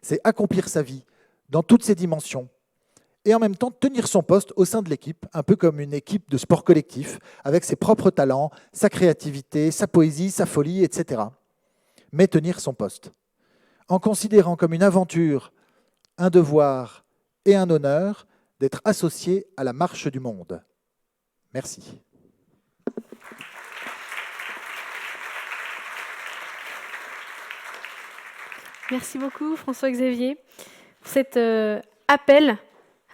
C'est accomplir sa vie dans toutes ses dimensions et en même temps tenir son poste au sein de l'équipe, un peu comme une équipe de sport collectif, avec ses propres talents, sa créativité, sa poésie, sa folie, etc. Mais tenir son poste, en considérant comme une aventure, un devoir et un honneur d'être associé à la marche du monde. Merci. Merci beaucoup François-Xavier pour cet appel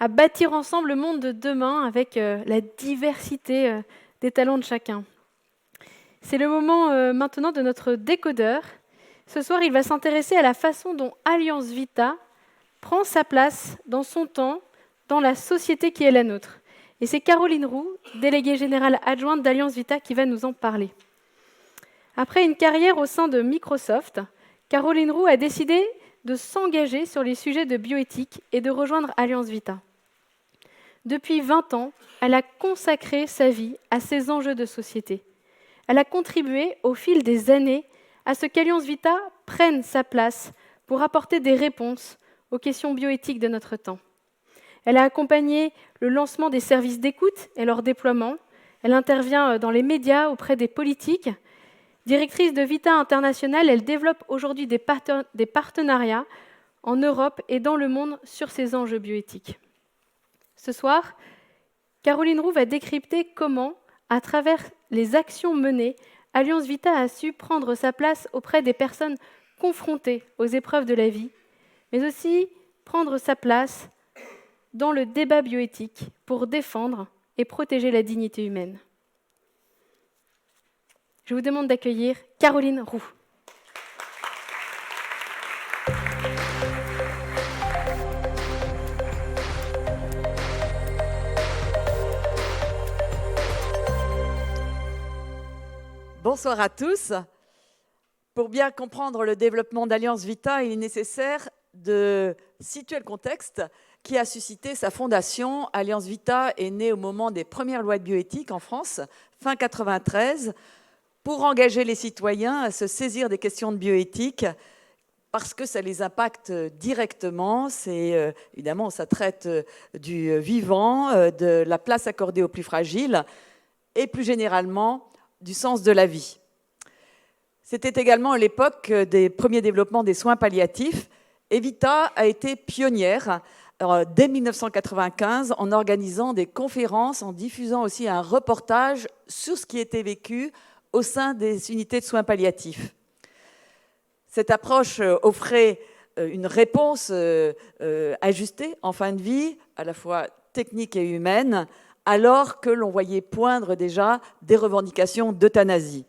à bâtir ensemble le monde de demain avec la diversité des talents de chacun. C'est le moment maintenant de notre décodeur. Ce soir, il va s'intéresser à la façon dont Alliance Vita prend sa place dans son temps, dans la société qui est la nôtre. Et c'est Caroline Roux, déléguée générale adjointe d'Alliance Vita, qui va nous en parler. Après une carrière au sein de Microsoft, Caroline Roux a décidé de s'engager sur les sujets de bioéthique et de rejoindre Alliance Vita. Depuis 20 ans, elle a consacré sa vie à ces enjeux de société. Elle a contribué au fil des années à ce qu'Alliance Vita prenne sa place pour apporter des réponses aux questions bioéthiques de notre temps. Elle a accompagné le lancement des services d'écoute et leur déploiement. Elle intervient dans les médias auprès des politiques. Directrice de Vita International, elle développe aujourd'hui des partenariats en Europe et dans le monde sur ces enjeux bioéthiques. Ce soir, Caroline Roux va décrypter comment, à travers les actions menées, Alliance Vita a su prendre sa place auprès des personnes confrontées aux épreuves de la vie, mais aussi prendre sa place dans le débat bioéthique pour défendre et protéger la dignité humaine. Je vous demande d'accueillir Caroline Roux. Bonsoir à tous. Pour bien comprendre le développement d'Alliance Vita, il est nécessaire de situer le contexte qui a suscité sa fondation. Alliance Vita est née au moment des premières lois de bioéthique en France, fin 93, pour engager les citoyens à se saisir des questions de bioéthique parce que ça les impacte directement. Évidemment, ça traite du vivant, de la place accordée aux plus fragiles et plus généralement du sens de la vie. C'était également à l'époque des premiers développements des soins palliatifs. Et Vita a été pionnière dès 1995 en organisant des conférences, en diffusant aussi un reportage sur ce qui était vécu au sein des unités de soins palliatifs. Cette approche offrait une réponse ajustée en fin de vie, à la fois technique et humaine, alors que l'on voyait poindre déjà des revendications d'euthanasie.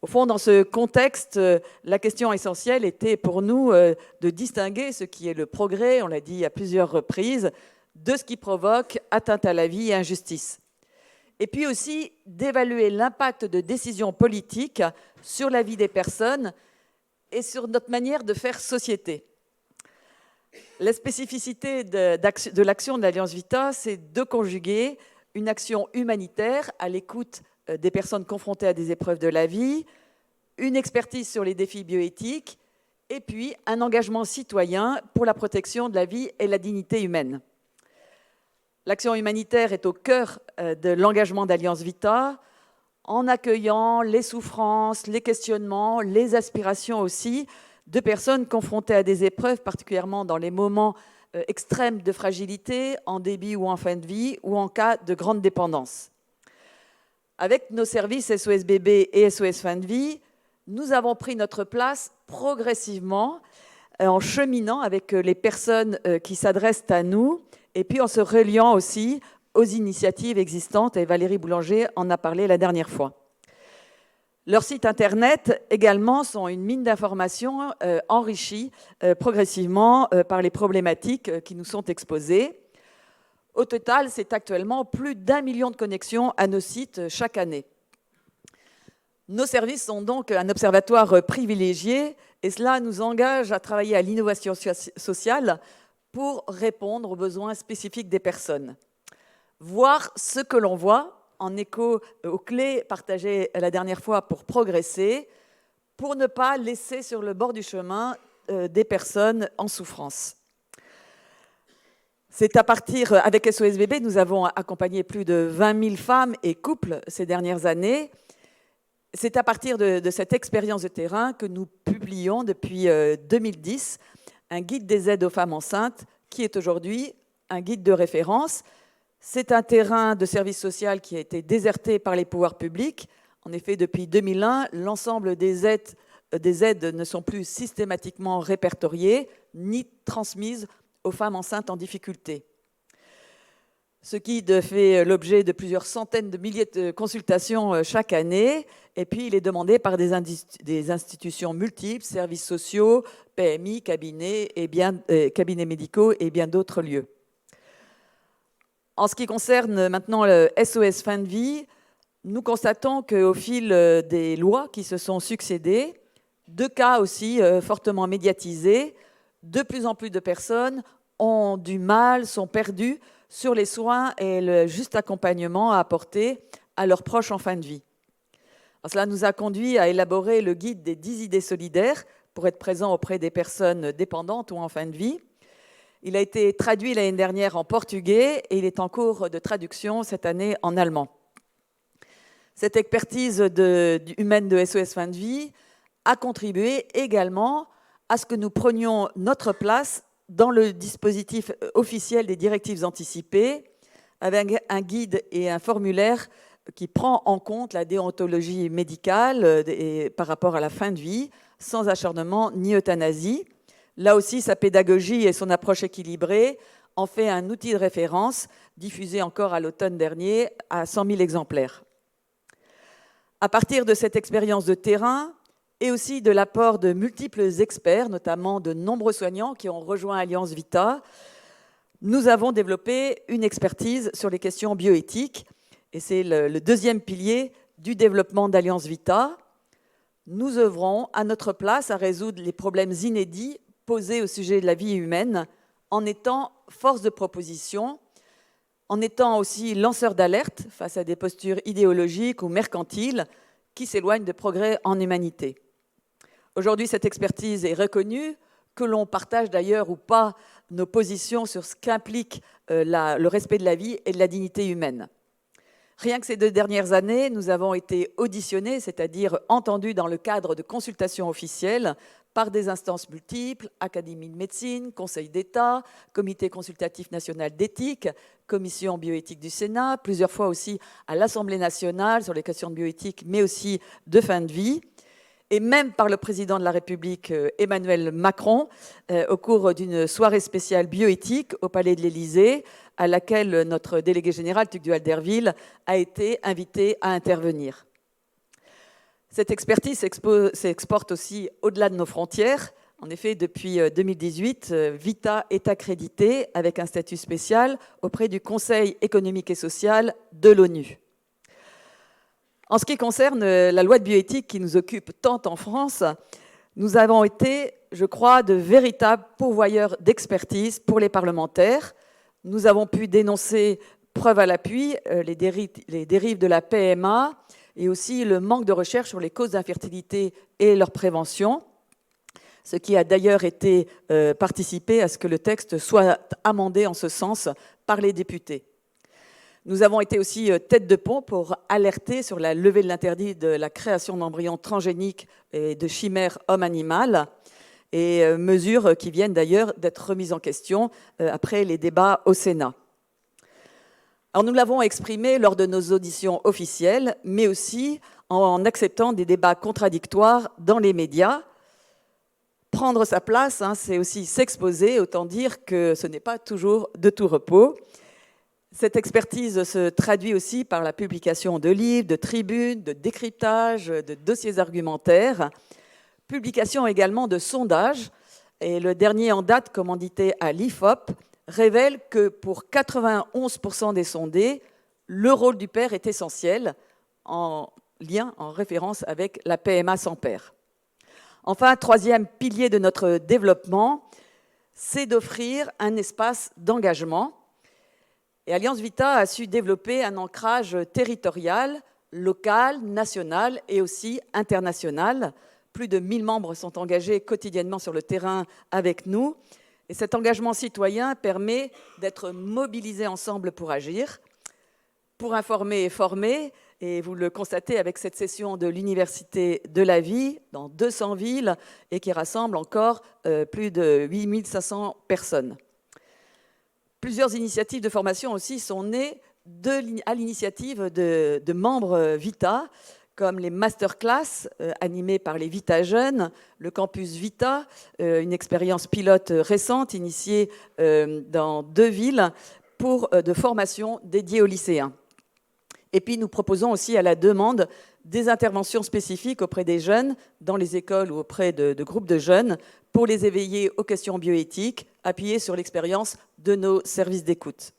Au fond, dans ce contexte, la question essentielle était pour nous de distinguer ce qui est le progrès, on l'a dit à plusieurs reprises, de ce qui provoque atteinte à la vie et injustice. Et puis aussi d'évaluer l'impact de décisions politiques sur la vie des personnes et sur notre manière de faire société. La spécificité de l'action de l'Alliance Vita, c'est de conjuguer une action humanitaire à l'écoute des personnes confrontées à des épreuves de la vie, une expertise sur les défis bioéthiques, et puis un engagement citoyen pour la protection de la vie et la dignité humaine. L'action humanitaire est au cœur de l'engagement d'Alliance Vita, en accueillant les souffrances, les questionnements, les aspirations aussi de personnes confrontées à des épreuves, particulièrement dans les moments extrêmes de fragilité, en début ou en fin de vie, ou en cas de grande dépendance. Avec nos services SOS Bébé et SOS Fin de Vie, nous avons pris notre place progressivement en cheminant avec les personnes qui s'adressent à nous et puis en se reliant aussi aux initiatives existantes, et Valérie Boulanger en a parlé la dernière fois. Leurs sites internet également sont une mine d'informations enrichie progressivement par les problématiques qui nous sont exposées. Au total, c'est actuellement plus d'1 million de connexions à nos sites chaque année. Nos services sont donc un observatoire privilégié et cela nous engage à travailler à l'innovation sociale pour répondre aux besoins spécifiques des personnes. Voir ce que l'on voit, en écho aux clés partagées la dernière fois pour progresser, pour ne pas laisser sur le bord du chemin des personnes en souffrance. C'est à partir, avec SOS Bébé, nous avons accompagné plus de 20 000 femmes et couples ces dernières années. C'est à partir de cette expérience de terrain que nous publions depuis 2010 un guide des aides aux femmes enceintes qui est aujourd'hui un guide de référence. C'est un terrain de service social qui a été déserté par les pouvoirs publics. En effet, depuis 2001, l'ensemble des aides ne sont plus systématiquement répertoriées ni transmises aux femmes enceintes en difficulté. Ce guide fait l'objet de plusieurs centaines de milliers de consultations chaque année, et puis il est demandé par des institutions multiples, services sociaux, PMI, cabinets médicaux et bien d'autres lieux. En ce qui concerne maintenant le SOS Fin de Vie, nous constatons qu'au fil des lois qui se sont succédées, deux cas aussi fortement médiatisés, de plus en plus de personnes ont du mal, sont perdues sur les soins et le juste accompagnement à apporter à leurs proches en fin de vie. Alors, cela nous a conduit à élaborer le guide des 10 idées solidaires pour être présent auprès des personnes dépendantes ou en fin de vie. Il a été traduit l'année dernière en portugais et il est en cours de traduction cette année en allemand. Cette expertise humaine de SOS Fin de Vie a contribué également à ce que nous prenions notre place dans le dispositif officiel des directives anticipées, avec un guide et un formulaire qui prend en compte la déontologie médicale par rapport à la fin de vie, sans acharnement ni euthanasie. Là aussi, sa pédagogie et son approche équilibrée en fait un outil de référence, diffusé encore à l'automne dernier à 100 000 exemplaires. À partir de cette expérience de terrain, et aussi de l'apport de multiples experts, notamment de nombreux soignants qui ont rejoint Alliance Vita, nous avons développé une expertise sur les questions bioéthiques. Et c'est le deuxième pilier du développement d'Alliance Vita, nous œuvrons à notre place à résoudre les problèmes inédits posés au sujet de la vie humaine en étant force de proposition, en étant aussi lanceur d'alerte face à des postures idéologiques ou mercantiles qui s'éloignent de progrès en humanité. Aujourd'hui, cette expertise est reconnue, que l'on partage d'ailleurs ou pas nos positions sur ce qu'implique le respect de la vie et de la dignité humaine. Rien que ces 2 dernières années, nous avons été auditionnés, c'est-à-dire entendus dans le cadre de consultations officielles par des instances multiples, Académie de médecine, Conseil d'État, Comité consultatif national d'éthique, Commission bioéthique du Sénat, plusieurs fois aussi à l'Assemblée nationale sur les questions de bioéthique, mais aussi de fin de vie, et même par le président de la République, Emmanuel Macron, au cours d'une soirée spéciale bioéthique au Palais de l'Élysée, à laquelle notre délégué général, Tugdual Derville, a été invité à intervenir. Cette expertise s'exporte aussi au-delà de nos frontières. En effet, depuis 2018, Vita est accrédité avec un statut spécial auprès du Conseil économique et social de l'ONU. En ce qui concerne la loi de bioéthique qui nous occupe tant en France, nous avons été, je crois, de véritables pourvoyeurs d'expertise pour les parlementaires. Nous avons pu dénoncer, preuve à l'appui, les dérives de la PMA et aussi le manque de recherche sur les causes d'infertilité et leur prévention, ce qui a d'ailleurs été participé à ce que le texte soit amendé en ce sens par les députés. Nous avons été aussi tête de pont pour alerter sur la levée de l'interdit de la création d'embryons transgéniques et de chimères homme-animal, et mesures qui viennent d'ailleurs d'être remises en question après les débats au Sénat. Alors nous l'avons exprimé lors de nos auditions officielles, mais aussi en acceptant des débats contradictoires dans les médias. Prendre sa place, c'est aussi s'exposer, autant dire que ce n'est pas toujours de tout repos. Cette expertise se traduit aussi par la publication de livres, de tribunes, de décryptages, de dossiers argumentaires, publication également de sondages, et le dernier en date, commandité à l'IFOP, révèle que pour 91% des sondés, le rôle du père est essentiel, en lien, en référence avec la PMA sans père. Enfin, troisième pilier de notre développement, c'est d'offrir un espace d'engagement. Et Alliance Vita a su développer un ancrage territorial, local, national et aussi international. Plus de 1000 membres sont engagés quotidiennement sur le terrain avec nous. Et cet engagement citoyen permet d'être mobilisés ensemble pour agir, pour informer et former. Et vous le constatez avec cette session de l'Université de la vie dans 200 villes et qui rassemble encore plus de 8500 personnes. Plusieurs initiatives de formation aussi sont nées à l'initiative de membres Vita, comme les masterclass animés par les Vita Jeunes, le campus Vita, une expérience pilote récente initiée dans 2 villes de formation dédiée aux lycéens. Et puis nous proposons aussi à la demande des interventions spécifiques auprès des jeunes dans les écoles ou auprès de groupes de jeunes pour les éveiller aux questions bioéthiques, appuyées sur l'expérience de nos services d'écoute.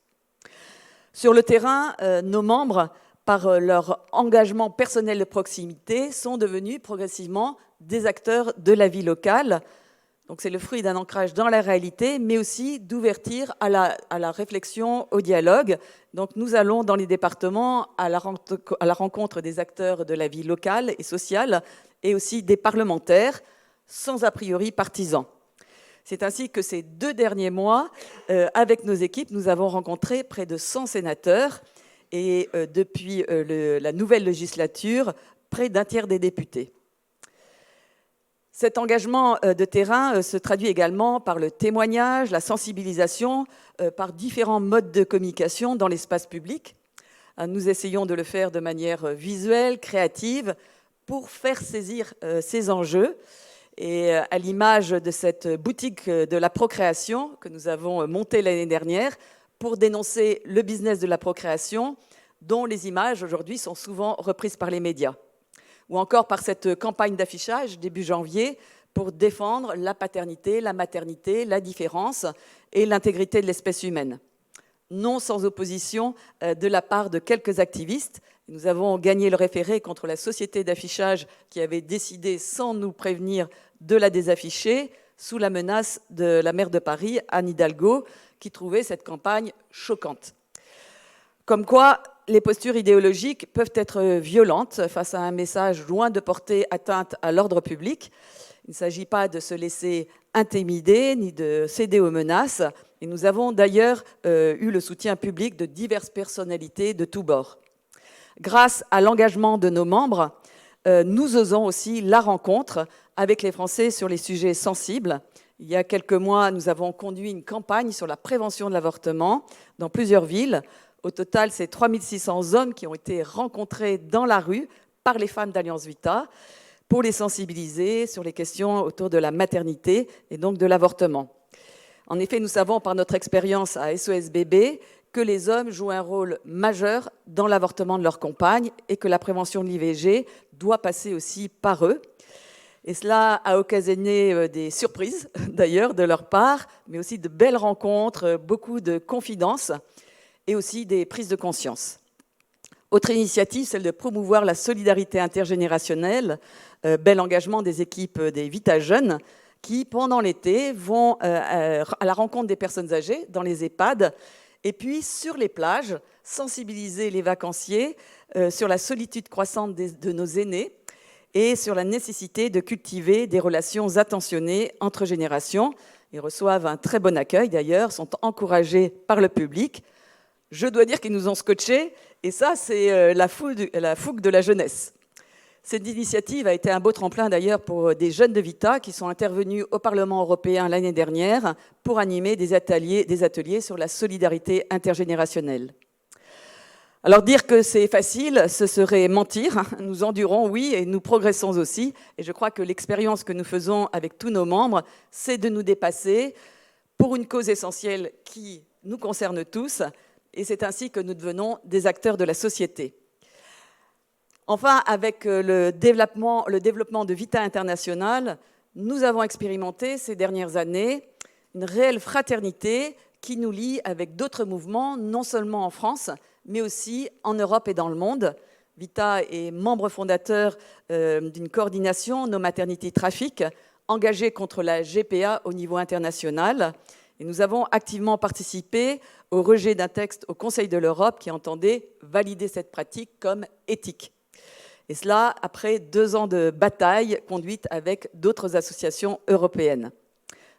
Sur le terrain, nos membres, par leur engagement personnel de proximité, sont devenus progressivement des acteurs de la vie locale. Donc c'est le fruit d'un ancrage dans la réalité, mais aussi d'ouverture à la réflexion, au dialogue. Donc nous allons dans les départements à la rencontre des acteurs de la vie locale et sociale, et aussi des parlementaires, sans a priori partisans. C'est ainsi que ces 2 derniers mois, avec nos équipes, nous avons rencontré près de 100 sénateurs, et depuis la nouvelle législature, près d'un tiers des députés. Cet engagement de terrain se traduit également par le témoignage, la sensibilisation, par différents modes de communication dans l'espace public. Nous essayons de le faire de manière visuelle, créative, pour faire saisir ces enjeux. Et à l'image de cette boutique de la procréation que nous avons montée l'année dernière pour dénoncer le business de la procréation, dont les images aujourd'hui sont souvent reprises par les médias. Ou encore par cette campagne d'affichage début janvier pour défendre la paternité, la maternité, la différence et l'intégrité de l'espèce humaine. Non sans opposition de la part de quelques activistes, Nous avons gagné le référé contre la société d'affichage qui avait décidé, sans nous prévenir, de la désafficher, sous la menace de la maire de Paris, Anne Hidalgo, qui trouvait cette campagne choquante. Comme quoi, les postures idéologiques peuvent être violentes face à un message loin de porter atteinte à l'ordre public. Il ne s'agit pas de se laisser intimider ni de céder aux menaces. Et nous avons d'ailleurs eu le soutien public de diverses personnalités de tous bords. Grâce à l'engagement de nos membres, nous osons aussi la rencontre avec les Français sur les sujets sensibles. Il y a quelques mois, nous avons conduit une campagne sur la prévention de l'avortement dans plusieurs villes. Au total, c'est 3600 hommes qui ont été rencontrés dans la rue par les femmes d'Alliance Vita pour les sensibiliser sur les questions autour de la maternité et donc de l'avortement. En effet, nous savons par notre expérience à SOS Bébé que les hommes jouent un rôle majeur dans l'avortement de leur compagne et que la prévention de l'IVG doit passer aussi par eux. Et cela a occasionné des surprises, d'ailleurs, de leur part, mais aussi de belles rencontres, beaucoup de confidences et aussi des prises de conscience. Autre initiative, celle de promouvoir la solidarité intergénérationnelle, bel engagement des équipes des Vita Jeunes, qui, pendant l'été, vont à la rencontre des personnes âgées dans les EHPAD, et puis sur les plages, sensibiliser les vacanciers sur la solitude croissante de nos aînés, et sur la nécessité de cultiver des relations attentionnées entre générations. Ils reçoivent un très bon accueil d'ailleurs, sont encouragés par le public. Je dois dire qu'ils nous ont scotchés, et ça, c'est la fougue de la jeunesse. Cette initiative a été un beau tremplin d'ailleurs pour des jeunes de Vita qui sont intervenus au Parlement européen l'année dernière pour animer des ateliers sur la solidarité intergénérationnelle. Alors dire que c'est facile, ce serait mentir. Nous endurons, oui, et nous progressons aussi. Et je crois que l'expérience que nous faisons avec tous nos membres, c'est de nous dépasser pour une cause essentielle qui nous concerne tous. Et c'est ainsi que nous devenons des acteurs de la société. Enfin, avec le développement de Vita International, nous avons expérimenté ces dernières années une réelle fraternité qui nous lie avec d'autres mouvements, non seulement en France, mais aussi en Europe et dans le monde. Vita est membre fondateur d'une coordination No Maternity Traffic, engagée contre la GPA au niveau international. Et nous avons activement participé au rejet d'un texte au Conseil de l'Europe qui entendait valider cette pratique comme éthique. Et cela après 2 ans de bataille conduite avec d'autres associations européennes.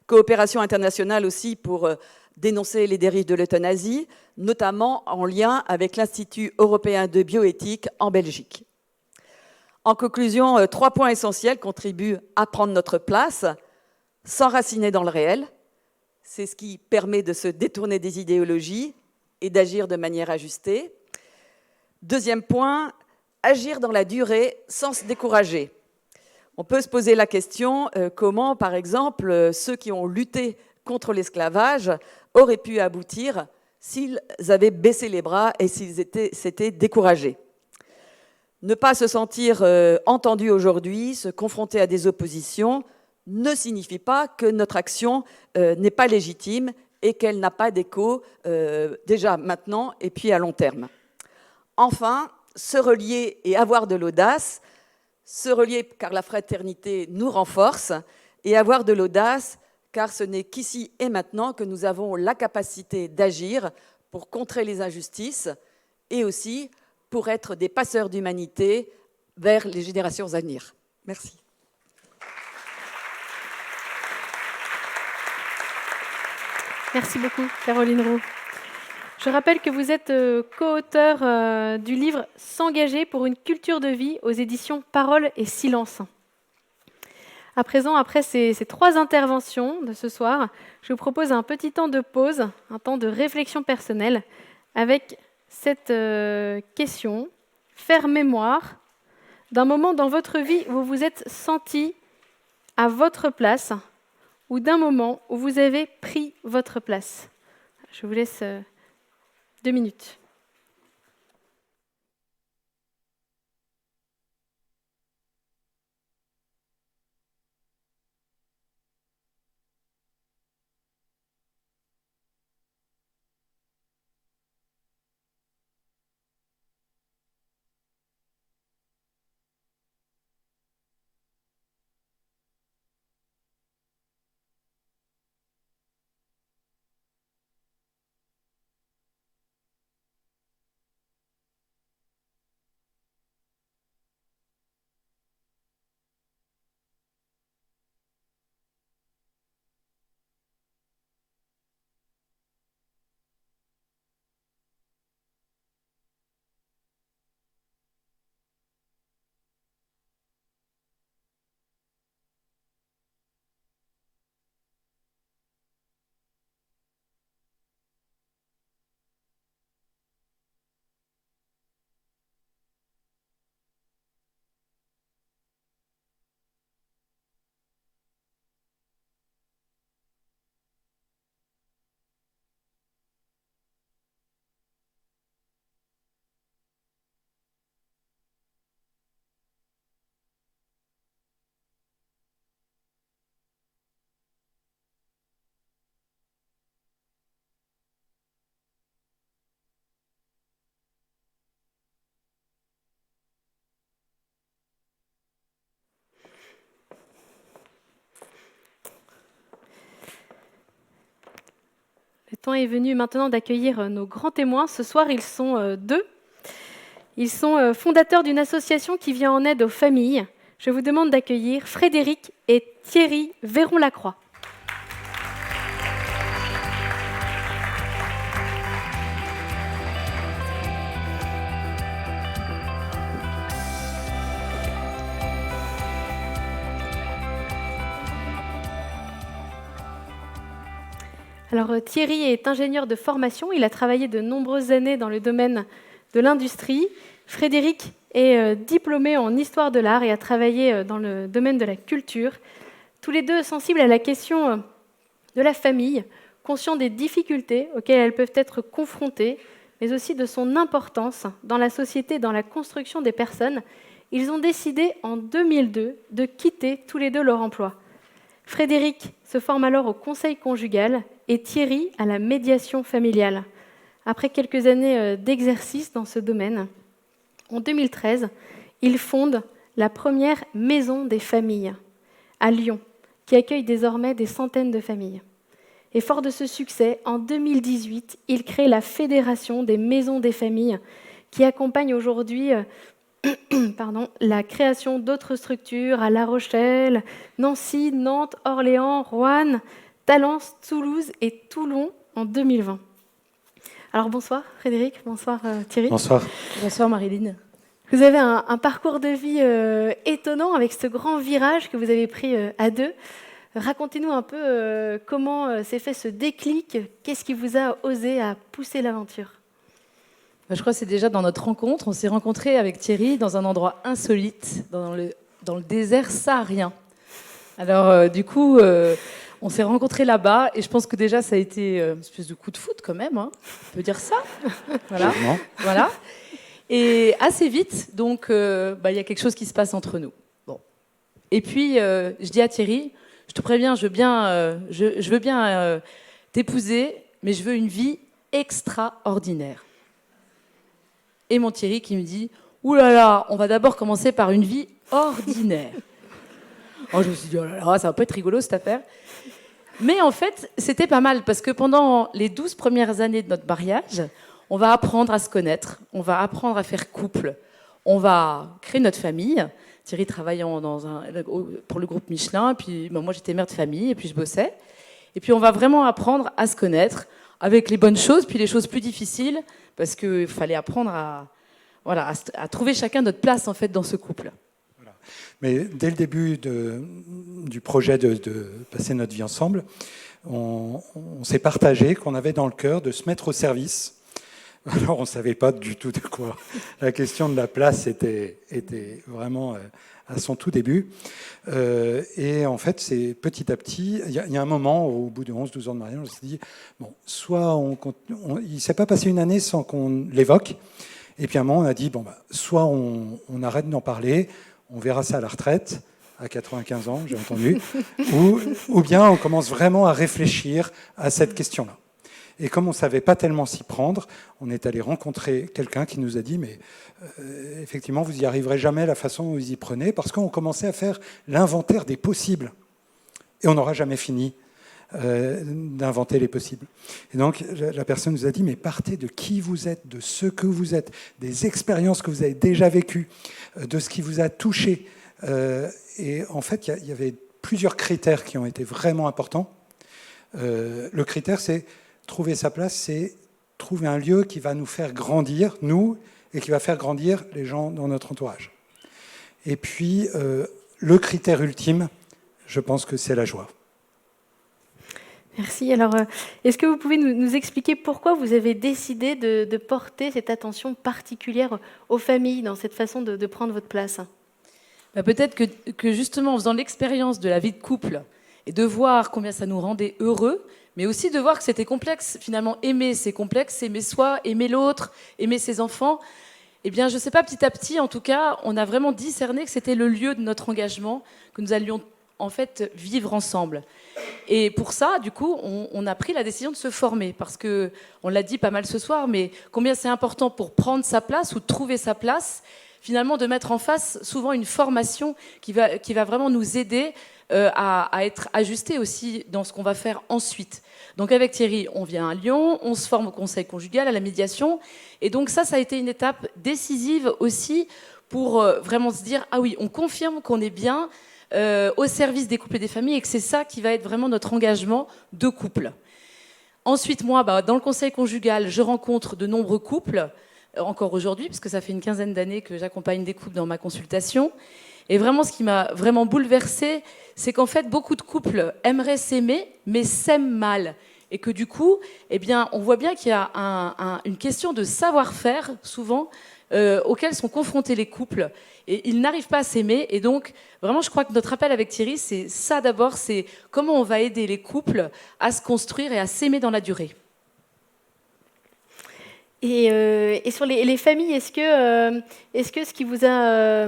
Coopération internationale aussi pour dénoncer les dérives de l'euthanasie, notamment en lien avec l'Institut européen de bioéthique en Belgique. En conclusion, 3 points essentiels contribuent à prendre notre place, s'enraciner dans le réel, c'est ce qui permet de se détourner des idéologies et d'agir de manière ajustée. Deuxième point, agir dans la durée sans se décourager. On peut se poser la question comment, par exemple, ceux qui ont lutté contre l'esclavage auraient pu aboutir s'ils avaient baissé les bras et s'ils s'étaient découragés. Ne pas se sentir entendu aujourd'hui, se confronter à des oppositions, ne signifie pas que notre action n'est pas légitime et qu'elle n'a pas d'écho déjà maintenant et puis à long terme. Enfin, se relier et avoir de l'audace, se relier car la fraternité nous renforce et avoir de l'audace car ce n'est qu'ici et maintenant que nous avons la capacité d'agir pour contrer les injustices et aussi pour être des passeurs d'humanité vers les générations à venir. Merci. Merci beaucoup, Caroline Roux. Je rappelle que vous êtes co-auteur du livre « S'engager pour une culture de vie » aux éditions Parole et Silence. À présent, après ces 3 interventions de ce soir, je vous propose un petit temps de pause, un temps de réflexion personnelle, avec cette question, faire mémoire d'un moment dans votre vie où vous vous êtes senti à votre place ou d'un moment où vous avez pris votre place. Je vous laisse 2 minutes. temps est venu maintenant d'accueillir nos grands témoins. Ce soir, ils sont deux. Ils sont fondateurs d'une association qui vient en aide aux familles. Je vous demande d'accueillir Frédéric et Thierry Véron-Lacroix. Alors Thierry est ingénieur de formation, il a travaillé de nombreuses années dans le domaine de l'industrie. Frédéric est diplômé en histoire de l'art et a travaillé dans le domaine de la culture. Tous les deux sensibles à la question de la famille, conscients des difficultés auxquelles elles peuvent être confrontées, mais aussi de son importance dans la société et dans la construction des personnes, ils ont décidé en 2002 de quitter tous les deux leur emploi. Frédéric se forme alors au conseil conjugal et Thierry à la médiation familiale. Après quelques années d'exercice dans ce domaine, en 2013, ils fondent la première maison des familles à Lyon, qui accueille désormais des centaines de familles. Et fort de ce succès, en 2018, ils créent la Fédération des maisons des familles, qui accompagne aujourd'hui la création d'autres structures à La Rochelle, Nancy, Nantes, Orléans, Roanne, Talence, Toulouse et Toulon en 2020. Alors bonsoir Frédéric, bonsoir Thierry. Bonsoir. Bonsoir Marilyn. Vous avez un parcours de vie étonnant avec ce grand virage que vous avez pris à deux. Racontez-nous un peu comment s'est fait ce déclic, qu'est-ce qui vous a osé à pousser l'aventure? Je crois que c'est déjà dans notre rencontre. On s'est rencontrés avec Thierry dans un endroit insolite, dans le désert saharien. Alors, du coup, on s'est rencontrés là-bas et je pense que déjà, ça a été une espèce de coup de foudre quand même. Hein. On peut dire ça. Voilà. Et assez vite, donc, il y a quelque chose qui se passe entre nous. Bon. Et puis, je dis à Thierry, je te préviens, je veux bien t'épouser, mais je veux une vie extraordinaire. Et mon Thierry qui me dit « Ouh là là, on va d'abord commencer par une vie ordinaire. » Je me suis dit « Oh là là, ça va pas être rigolo cette affaire. » Mais en fait, c'était pas mal parce que pendant les 12 premières années de notre mariage, on va apprendre à se connaître, on va apprendre à faire couple, on va créer notre famille. Thierry travaillant pour le groupe Michelin, puis moi j'étais mère de famille et puis je bossais. Et puis on va vraiment apprendre à se connaître avec les bonnes choses, puis les choses plus difficiles, parce qu'il fallait apprendre à trouver chacun notre place en fait dans ce couple. Voilà. Mais dès le début du projet de passer notre vie ensemble, on s'est partagé qu'on avait dans le cœur de se mettre au service. Alors on ne savait pas du tout de quoi. La question de la place était vraiment à son tout début. Et en fait, c'est petit à petit, il y a un moment, au bout de 11-12 ans de mariage, on s'est dit, bon, soit il ne s'est pas passé une année sans qu'on l'évoque. Et puis à un moment, on a dit, soit on arrête d'en parler, on verra ça à la retraite, à 95 ans, j'ai entendu, ou bien on commence vraiment à réfléchir à cette question-là. Et comme on ne savait pas tellement s'y prendre, on est allé rencontrer quelqu'un qui nous a dit « Mais effectivement, vous n'y arriverez jamais la façon dont vous y prenez, parce qu'on commençait à faire l'inventaire des possibles. Et on n'aura jamais fini d'inventer les possibles. » Et donc, la personne nous a dit « Mais partez de qui vous êtes, de ce que vous êtes, des expériences que vous avez déjà vécues, de ce qui vous a touché. » Et en fait, il y avait plusieurs critères qui ont été vraiment importants. Le critère, c'est trouver sa place, c'est trouver un lieu qui va nous faire grandir, nous, et qui va faire grandir les gens dans notre entourage. Et puis, le critère ultime, je pense que c'est la joie. Merci. Alors, est-ce que vous pouvez nous expliquer pourquoi vous avez décidé de porter cette attention particulière aux familles dans cette façon de prendre votre place? Peut-être que justement, en faisant l'expérience de la vie de couple et de voir combien ça nous rendait heureux, mais aussi de voir que c'était complexe. Finalement, aimer, c'est complexe. Aimer soi, aimer l'autre, aimer ses enfants. Eh bien, je ne sais pas, petit à petit, en tout cas, on a vraiment discerné que c'était le lieu de notre engagement, que nous allions en fait vivre ensemble. Et pour ça, du coup, on a pris la décision de se former, parce qu'on l'a dit pas mal ce soir, mais combien c'est important pour prendre sa place ou trouver sa place. finalement de mettre en face souvent une formation qui va vraiment nous aider à être ajustés aussi dans ce qu'on va faire ensuite. Donc avec Thierry, on vient à Lyon, on se forme au conseil conjugal, à la médiation, et donc ça a été une étape décisive aussi pour vraiment se dire, ah oui, on confirme qu'on est bien au service des couples et des familles et que c'est ça qui va être vraiment notre engagement de couple. Ensuite, moi, dans le conseil conjugal, je rencontre de nombreux couples, encore aujourd'hui, parce que ça fait une quinzaine d'années que j'accompagne des couples dans ma consultation. Et vraiment, ce qui m'a vraiment bouleversée, c'est qu'en fait, beaucoup de couples aimeraient s'aimer, mais s'aiment mal. Et que du coup, eh bien, on voit bien qu'il y a une question de savoir-faire, souvent, auxquels sont confrontés les couples. Et ils n'arrivent pas à s'aimer. Et donc, vraiment, je crois que notre appel avec Thierry, c'est ça d'abord, c'est comment on va aider les couples à se construire et à s'aimer dans la durée. Et sur les familles, est-ce que ce qui vous a...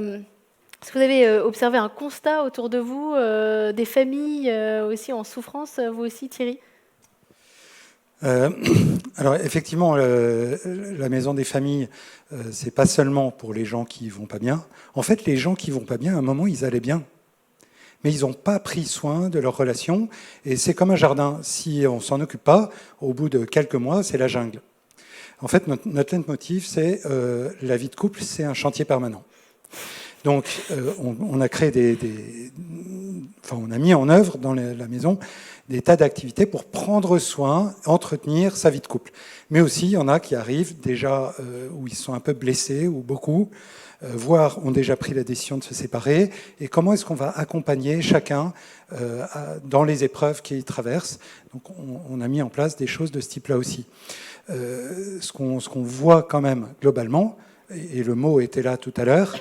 Est-ce que vous avez observé un constat autour de vous, des familles aussi en souffrance, vous aussi Thierry ? Alors effectivement, la maison des familles, c'est pas seulement pour les gens qui vont pas bien. En fait, les gens qui vont pas bien, à un moment, ils allaient bien. Mais ils n'ont pas pris soin de leur relation. Et c'est comme un jardin. Si on s'en occupe pas, au bout de quelques mois, c'est la jungle. En fait, notre leitmotiv, c'est la vie de couple, c'est un chantier permanent. Donc, on a créé on a mis en œuvre dans la maison des tas d'activités pour prendre soin, entretenir sa vie de couple. Mais aussi, il y en a qui arrivent déjà où ils sont un peu blessés, ou beaucoup, voire ont déjà pris la décision de se séparer. Et comment est-ce qu'on va accompagner chacun dans les épreuves qu'ils traversent ? Donc, on a mis en place des choses de ce type-là aussi. Ce qu'on voit quand même globalement, et le mot était là tout à l'heure,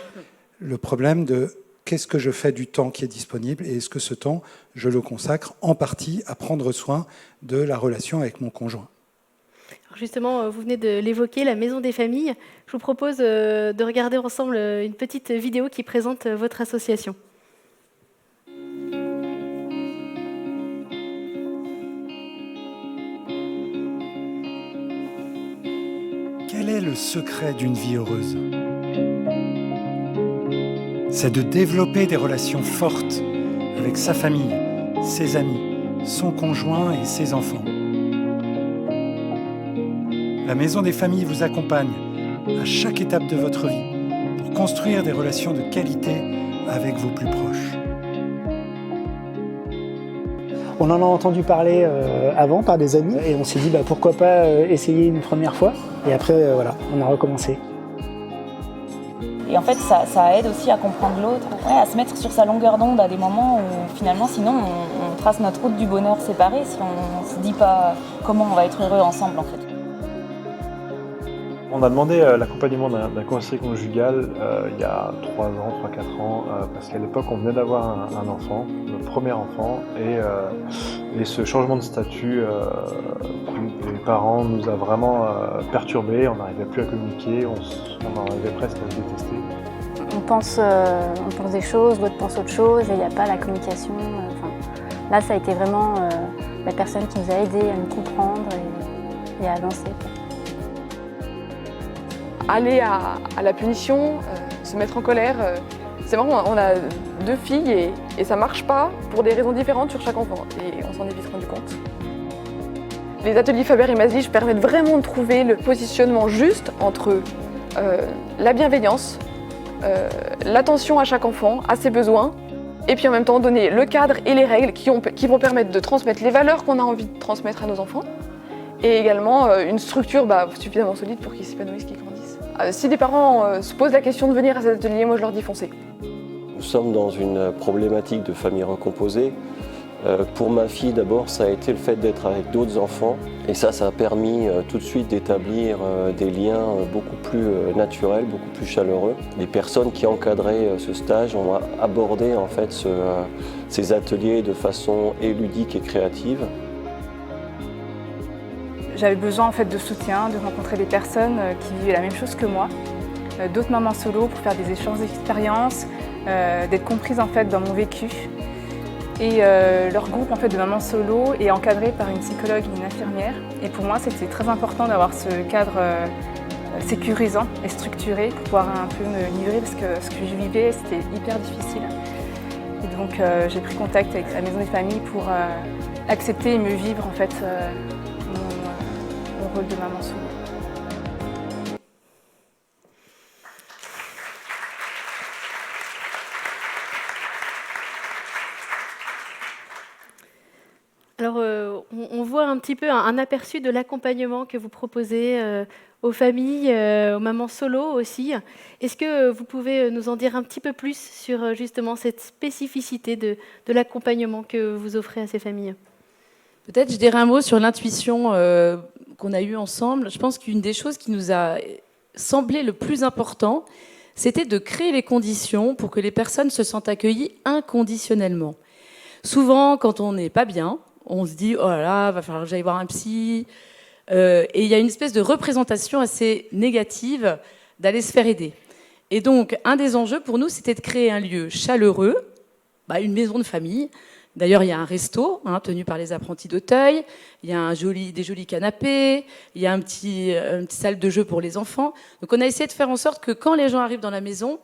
le problème de qu'est-ce que je fais du temps qui est disponible et est-ce que ce temps, je le consacre en partie à prendre soin de la relation avec mon conjoint. Alors justement, vous venez de l'évoquer, la maison des familles. Je vous propose de regarder ensemble une petite vidéo qui présente votre association. Quel est le secret d'une vie heureuse ? C'est de développer des relations fortes avec sa famille, ses amis, son conjoint et ses enfants. La Maison des familles vous accompagne à chaque étape de votre vie pour construire des relations de qualité avec vos plus proches. On en a entendu parler avant par des amis et on s'est dit pourquoi pas essayer une première fois. Et après, voilà, on a recommencé. Et en fait, ça aide aussi à comprendre l'autre, à se mettre sur sa longueur d'onde à des moments où finalement, sinon, on trace notre route du bonheur séparée si on ne se dit pas comment on va être heureux ensemble en fait. On a demandé l'accompagnement d'un conseiller conjugal il y a 3 ans, 3-4 ans, parce qu'à l'époque, on venait d'avoir un enfant, notre premier enfant, et ce changement de statut des parents nous a vraiment perturbés, on n'arrivait plus à communiquer, on en arrivait presque à se détester. On pense des choses, l'autre pense autre chose, et il n'y a pas la communication. Là, ça a été vraiment la personne qui nous a aidés à nous comprendre et à avancer. Aller à la punition, se mettre en colère, c'est marrant, on a 2 filles et ça marche pas pour des raisons différentes sur chaque enfant et on s'en est vite rendu compte. Les ateliers Faber et Maslich permettent vraiment de trouver le positionnement juste entre la bienveillance, l'attention à chaque enfant, à ses besoins, et puis en même temps donner le cadre et les règles qui vont permettre de transmettre les valeurs qu'on a envie de transmettre à nos enfants, et également une structure suffisamment solide pour qu'ils s'épanouissent, qu'ils grandissent. Si des parents se posent la question de venir à cet atelier, moi je leur dis foncez. Nous sommes dans une problématique de famille recomposée. Pour ma fille d'abord, ça a été le fait d'être avec d'autres enfants et ça a permis tout de suite d'établir des liens beaucoup plus naturels, beaucoup plus chaleureux. Les personnes qui encadraient ce stage ont abordé en fait ces ateliers de façon ludique et créative. J'avais besoin en fait de soutien, de rencontrer des personnes qui vivaient la même chose que moi, d'autres mamans solo pour faire des échanges d'expériences, d'être comprise en fait dans mon vécu. Et leur groupe en fait de mamans solo est encadré par une psychologue et une infirmière. Et pour moi, c'était très important d'avoir ce cadre sécurisant et structuré pour pouvoir un peu me livrer parce que ce que je vivais c'était hyper difficile. Et donc j'ai pris contact avec la Maison des Familles pour accepter et mieux vivre en fait mon rôle de maman solo. Alors, on voit un petit peu un aperçu de l'accompagnement que vous proposez aux familles, aux mamans solo aussi. Est-ce que vous pouvez nous en dire un petit peu plus sur justement cette spécificité de l'accompagnement que vous offrez à ces familles? Peut-être je dirais un mot sur l'intuition qu'on a eue ensemble. Je pense qu'une des choses qui nous a semblé le plus important, c'était de créer les conditions pour que les personnes se sentent accueillies inconditionnellement. Souvent, quand on n'est pas bien, on se dit « oh là là, va falloir que j'aille voir un psy ». Et il y a une espèce de représentation assez négative d'aller se faire aider. Et donc, un des enjeux pour nous, c'était de créer un lieu chaleureux, une maison de famille. D'ailleurs, il y a un resto tenu par les apprentis d'Auteuil, il y a des jolis canapés, il y a une petite salle de jeu pour les enfants. Donc on a essayé de faire en sorte que quand les gens arrivent dans la maison,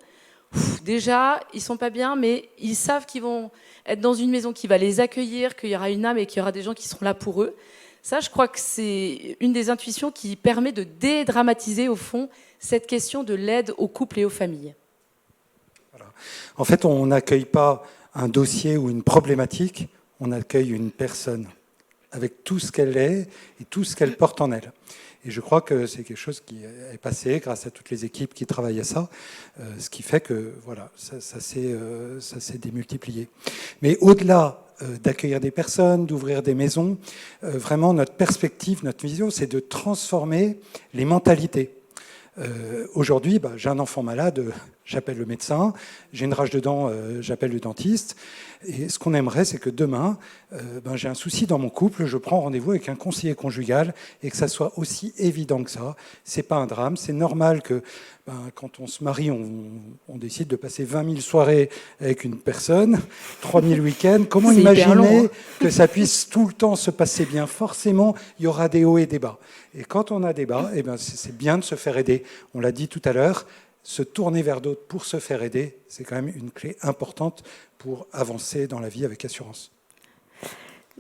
déjà, ils ne sont pas bien, mais ils savent qu'ils vont être dans une maison qui va les accueillir, qu'il y aura une âme et qu'il y aura des gens qui seront là pour eux. Ça, je crois que c'est une des intuitions qui permet de dédramatiser, au fond, cette question de l'aide aux couples et aux familles. Voilà. En fait, on n'accueille pas un dossier ou une problématique, on accueille une personne avec tout ce qu'elle est et tout ce qu'elle porte en elle. Et je crois que c'est quelque chose qui est passé grâce à toutes les équipes qui travaillent à ça, ce qui fait que voilà, ça s'est démultiplié. Mais au-delà d'accueillir des personnes, d'ouvrir des maisons, vraiment notre perspective, notre vision, c'est de transformer les mentalités. Aujourd'hui, j'ai un enfant malade, j'appelle le médecin, j'ai une rage de dents, j'appelle le dentiste. Et ce qu'on aimerait, c'est que demain, j'ai un souci dans mon couple, je prends rendez-vous avec un conseiller conjugal et que ça soit aussi évident que ça. C'est pas un drame, c'est normal que quand on se marie, on décide de passer 20 000 soirées avec une personne, 3 000 week-ends. Comment imaginer que ça puisse tout le temps se passer bien? Forcément, il y aura des hauts et des bas. Et quand on a des bas, c'est bien de se faire aider. On l'a dit tout à l'heure, se tourner vers d'autres pour se faire aider, c'est quand même une clé importante pour avancer dans la vie avec assurance.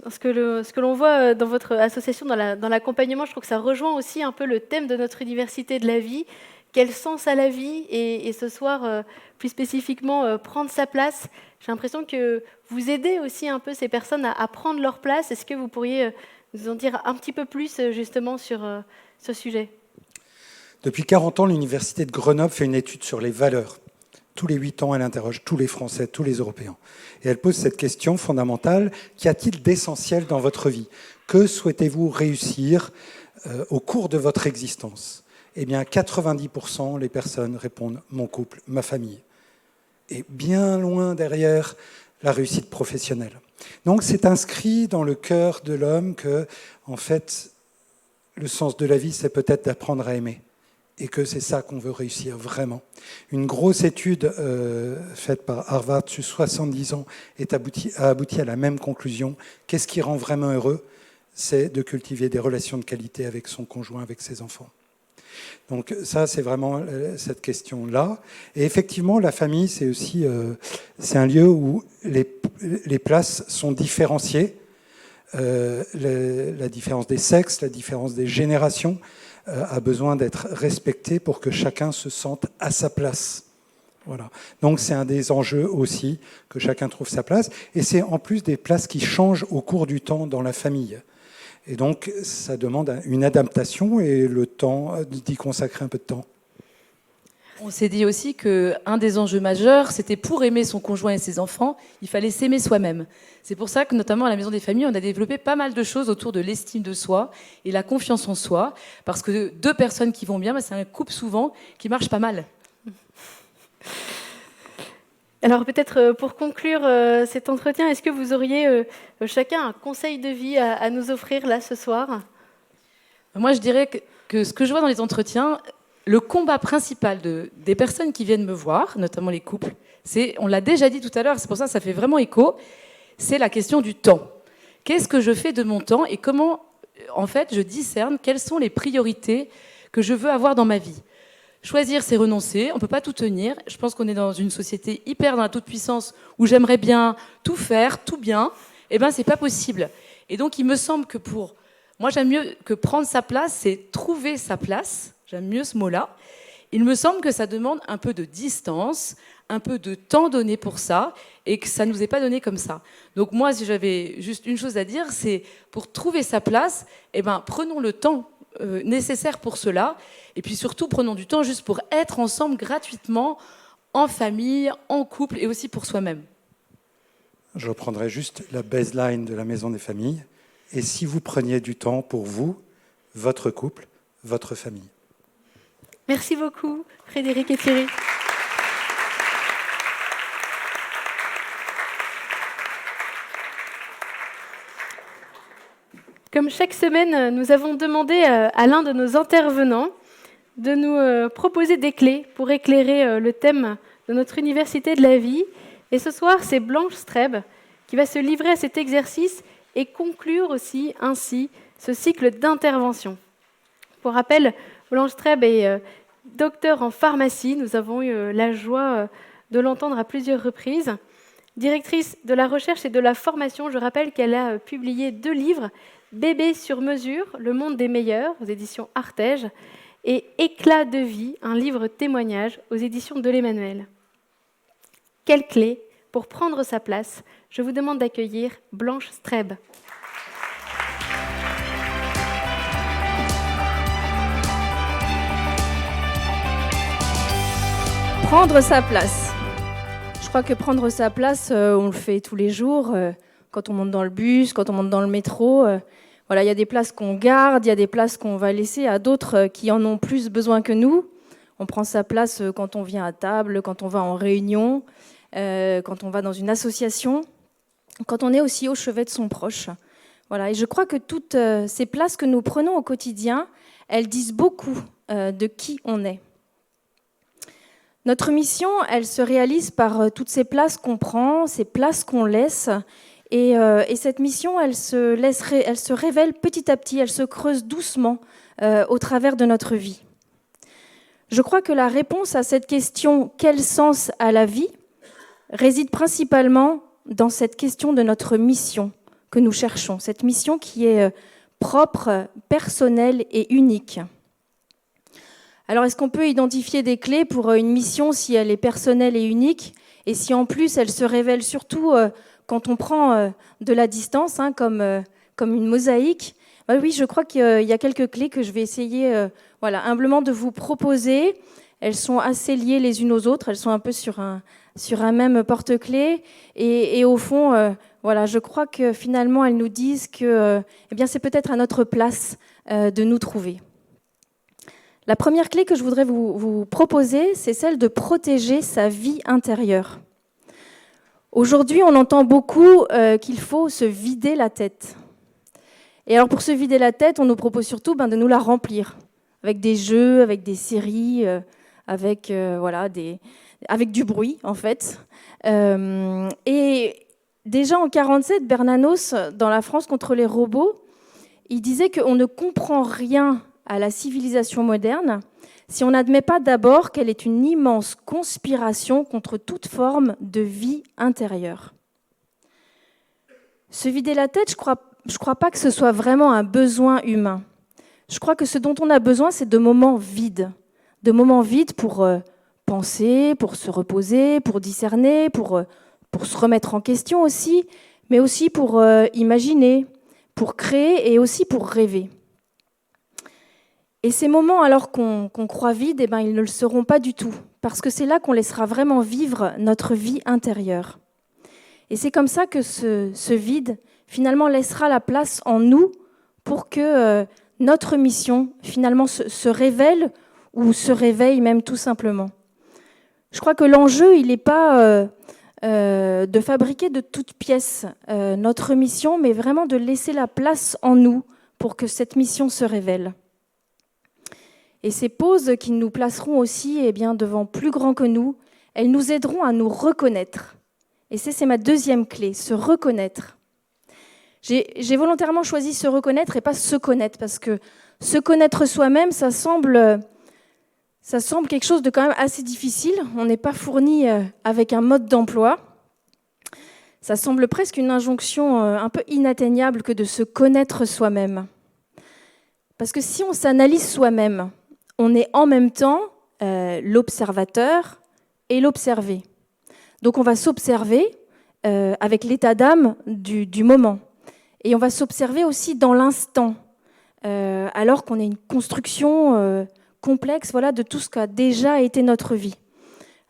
Ce que l'on voit dans votre association, dans l'accompagnement, je trouve que ça rejoint aussi un peu le thème de notre université de la vie. Quel sens à la vie et ce soir, plus spécifiquement, prendre sa place. J'ai l'impression que vous aidez aussi un peu ces personnes à prendre leur place. Est-ce que vous pourriez nous en dire un petit peu plus justement sur ce sujet ? Depuis 40 ans, l'Université de Grenoble fait une étude sur les valeurs. Tous les 8 ans, elle interroge tous les Français, tous les Européens. Et elle pose cette question fondamentale, qu'y a-t-il d'essentiel dans votre vie? Que souhaitez-vous réussir au cours de votre existence? Eh bien, 90% les personnes répondent « mon couple, ma famille ». Et bien loin derrière la réussite professionnelle. Donc c'est inscrit dans le cœur de l'homme que, en fait, le sens de la vie, c'est peut-être d'apprendre à aimer. Et que c'est ça qu'on veut réussir vraiment. Une grosse étude faite par Harvard sur 70 ans a abouti à la même conclusion. Qu'est-ce qui rend vraiment heureux? C'est de cultiver des relations de qualité avec son conjoint, avec ses enfants. Donc ça, c'est vraiment cette question-là. Et effectivement, la famille, c'est aussi c'est un lieu où les places sont différenciées. La différence des sexes, la différence des générations a besoin d'être respectée pour que chacun se sente à sa place. Voilà. Donc c'est un des enjeux aussi, que chacun trouve sa place. Et c'est en plus des places qui changent au cours du temps dans la famille. Et donc ça demande une adaptation et le temps d'y consacrer un peu de temps. On s'est dit aussi qu'un des enjeux majeurs, c'était pour aimer son conjoint et ses enfants, il fallait s'aimer soi-même. C'est pour ça que, notamment à la Maison des Familles, on a développé pas mal de choses autour de l'estime de soi et la confiance en soi, parce que 2 personnes qui vont bien, c'est un couple souvent qui marche pas mal. Alors peut-être pour conclure cet entretien, est-ce que vous auriez chacun un conseil de vie à nous offrir là ce soir? Moi, je dirais que ce que je vois dans les entretiens, le combat principal des personnes qui viennent me voir, notamment les couples, on l'a déjà dit tout à l'heure, c'est pour ça que ça fait vraiment écho, c'est la question du temps. Qu'est-ce que je fais de mon temps et comment, en fait, je discerne quelles sont les priorités que je veux avoir dans ma vie. Choisir, c'est renoncer, on ne peut pas tout tenir. Je pense qu'on est dans une société hyper dans la toute-puissance où j'aimerais bien tout faire, tout bien. Eh bien, ce n'est pas possible. Et donc, il me semble que moi, j'aime mieux que prendre sa place, c'est trouver sa place. J'aime mieux ce mot-là. Il me semble que ça demande un peu de distance, un peu de temps donné pour ça, et que ça ne nous est pas donné comme ça. Donc moi, si j'avais juste une chose à dire, c'est pour trouver sa place, eh ben, prenons le temps nécessaire pour cela, et puis surtout, prenons du temps juste pour être ensemble gratuitement, en famille, en couple, et aussi pour soi-même. Je reprendrai juste la baseline de la Maison des Familles. Et si vous preniez du temps pour vous, votre couple, votre famille. Merci beaucoup, Frédéric et Thierry. Comme chaque semaine, nous avons demandé à l'un de nos intervenants de nous proposer des clés pour éclairer le thème de notre université de la vie. Et ce soir, c'est Blanche Streb qui va se livrer à cet exercice et conclure aussi ainsi ce cycle d'intervention. Pour rappel, Blanche Streb est docteur en pharmacie. Nous avons eu la joie de l'entendre à plusieurs reprises. Directrice de la recherche et de la formation, je rappelle qu'elle a publié 2 livres, Bébé sur mesure, Le monde des meilleurs, aux éditions Artege, et Éclat de vie, un livre témoignage, aux éditions de l'Emmanuel. Quelle clé pour prendre sa place? Je vous demande d'accueillir Blanche Streb. Prendre sa place. Je crois que prendre sa place, on le fait tous les jours, quand on monte dans le bus, quand on monte dans le métro. Voilà, il y a des places qu'on garde, il y a des places qu'on va laisser à d'autres qui en ont plus besoin que nous. On prend sa place quand on vient à table, quand on va en réunion, quand on va dans une association, quand on est aussi au chevet de son proche. Voilà, et je crois que toutes ces places que nous prenons au quotidien, elles disent beaucoup de qui on est. Notre mission, elle se réalise par toutes ces places qu'on prend, ces places qu'on laisse. Et cette mission, elle se révèle petit à petit, elle se creuse doucement au travers de notre vie. Je crois que la réponse à cette question « Quel sens à la vie ?» réside principalement dans cette question de notre mission que nous cherchons, cette mission qui est propre, personnelle et unique. Alors, est-ce qu'on peut identifier des clés pour une mission si elle est personnelle et unique, et si en plus elle se révèle surtout quand on prend de la distance, comme une mosaïque? Oui, je crois qu'il y a quelques clés que je vais essayer humblement de vous proposer. Elles sont assez liées les unes aux autres, elles sont un peu sur un même porte-clés. Et au fond, je crois que finalement, elles nous disent que c'est peut-être à notre place de nous trouver. La première clé que je voudrais vous proposer, c'est celle de protéger sa vie intérieure. Aujourd'hui, on entend beaucoup qu'il faut se vider la tête. Et alors, pour se vider la tête, on nous propose surtout de nous la remplir, avec des jeux, avec des séries, avec du bruit, en fait. Et déjà en 1947, Bernanos, dans La France contre les robots, il disait qu'on ne comprend rien à la civilisation moderne si on n'admet pas d'abord qu'elle est une immense conspiration contre toute forme de vie intérieure. Se vider la tête, je crois pas que ce soit vraiment un besoin humain. Je crois que ce dont on a besoin, c'est de moments vides pour penser, pour se reposer, pour discerner, pour se remettre en question aussi, mais aussi pour imaginer, pour créer et aussi pour rêver. Et ces moments, alors qu'on croit vides, ils ne le seront pas du tout, parce que c'est là qu'on laissera vraiment vivre notre vie intérieure. Et c'est comme ça que ce vide, finalement, laissera la place en nous pour que notre mission, finalement, se révèle ou se réveille même tout simplement. Je crois que l'enjeu, il n'est pas de fabriquer de toutes pièces notre mission, mais vraiment de laisser la place en nous pour que cette mission se révèle. Et ces pauses qui nous placeront aussi devant plus grand que nous, elles nous aideront à nous reconnaître. Et c'est ma deuxième clé, se reconnaître. J'ai volontairement choisi se reconnaître et pas se connaître, parce que se connaître soi-même, ça semble quelque chose de quand même assez difficile. On n'est pas fourni avec un mode d'emploi. Ça semble presque une injonction un peu inatteignable que de se connaître soi-même. Parce que si on s'analyse soi-même, on est en même temps l'observateur et l'observé. Donc on va s'observer avec l'état d'âme du moment. Et on va s'observer aussi dans l'instant, alors qu'on est une construction complexe, voilà, de tout ce qu'a déjà été notre vie.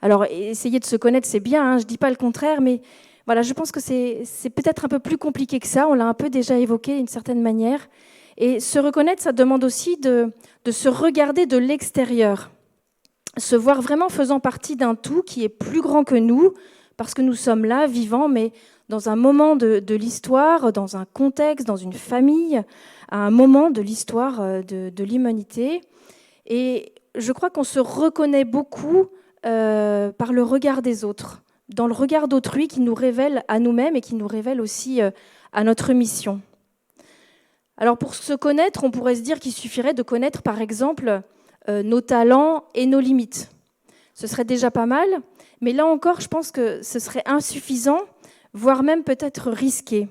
Alors essayer de se connaître, c'est bien, hein, je ne dis pas le contraire, mais voilà, je pense que c'est peut-être un peu plus compliqué que ça. On l'a un peu déjà évoqué d'une certaine manière. Et se reconnaître, ça demande aussi de se regarder de l'extérieur, se voir vraiment faisant partie d'un tout qui est plus grand que nous, parce que nous sommes là, vivants, mais dans un moment de l'histoire, dans un contexte, dans une famille, à un moment de l'histoire de l'humanité. Et je crois qu'on se reconnaît beaucoup par le regard des autres, dans le regard d'autrui qui nous révèle à nous-mêmes et qui nous révèle aussi à notre mission. Alors pour se connaître, on pourrait se dire qu'il suffirait de connaître par exemple nos talents et nos limites. Ce serait déjà pas mal, mais là encore, je pense que ce serait insuffisant, voire même peut-être risqué.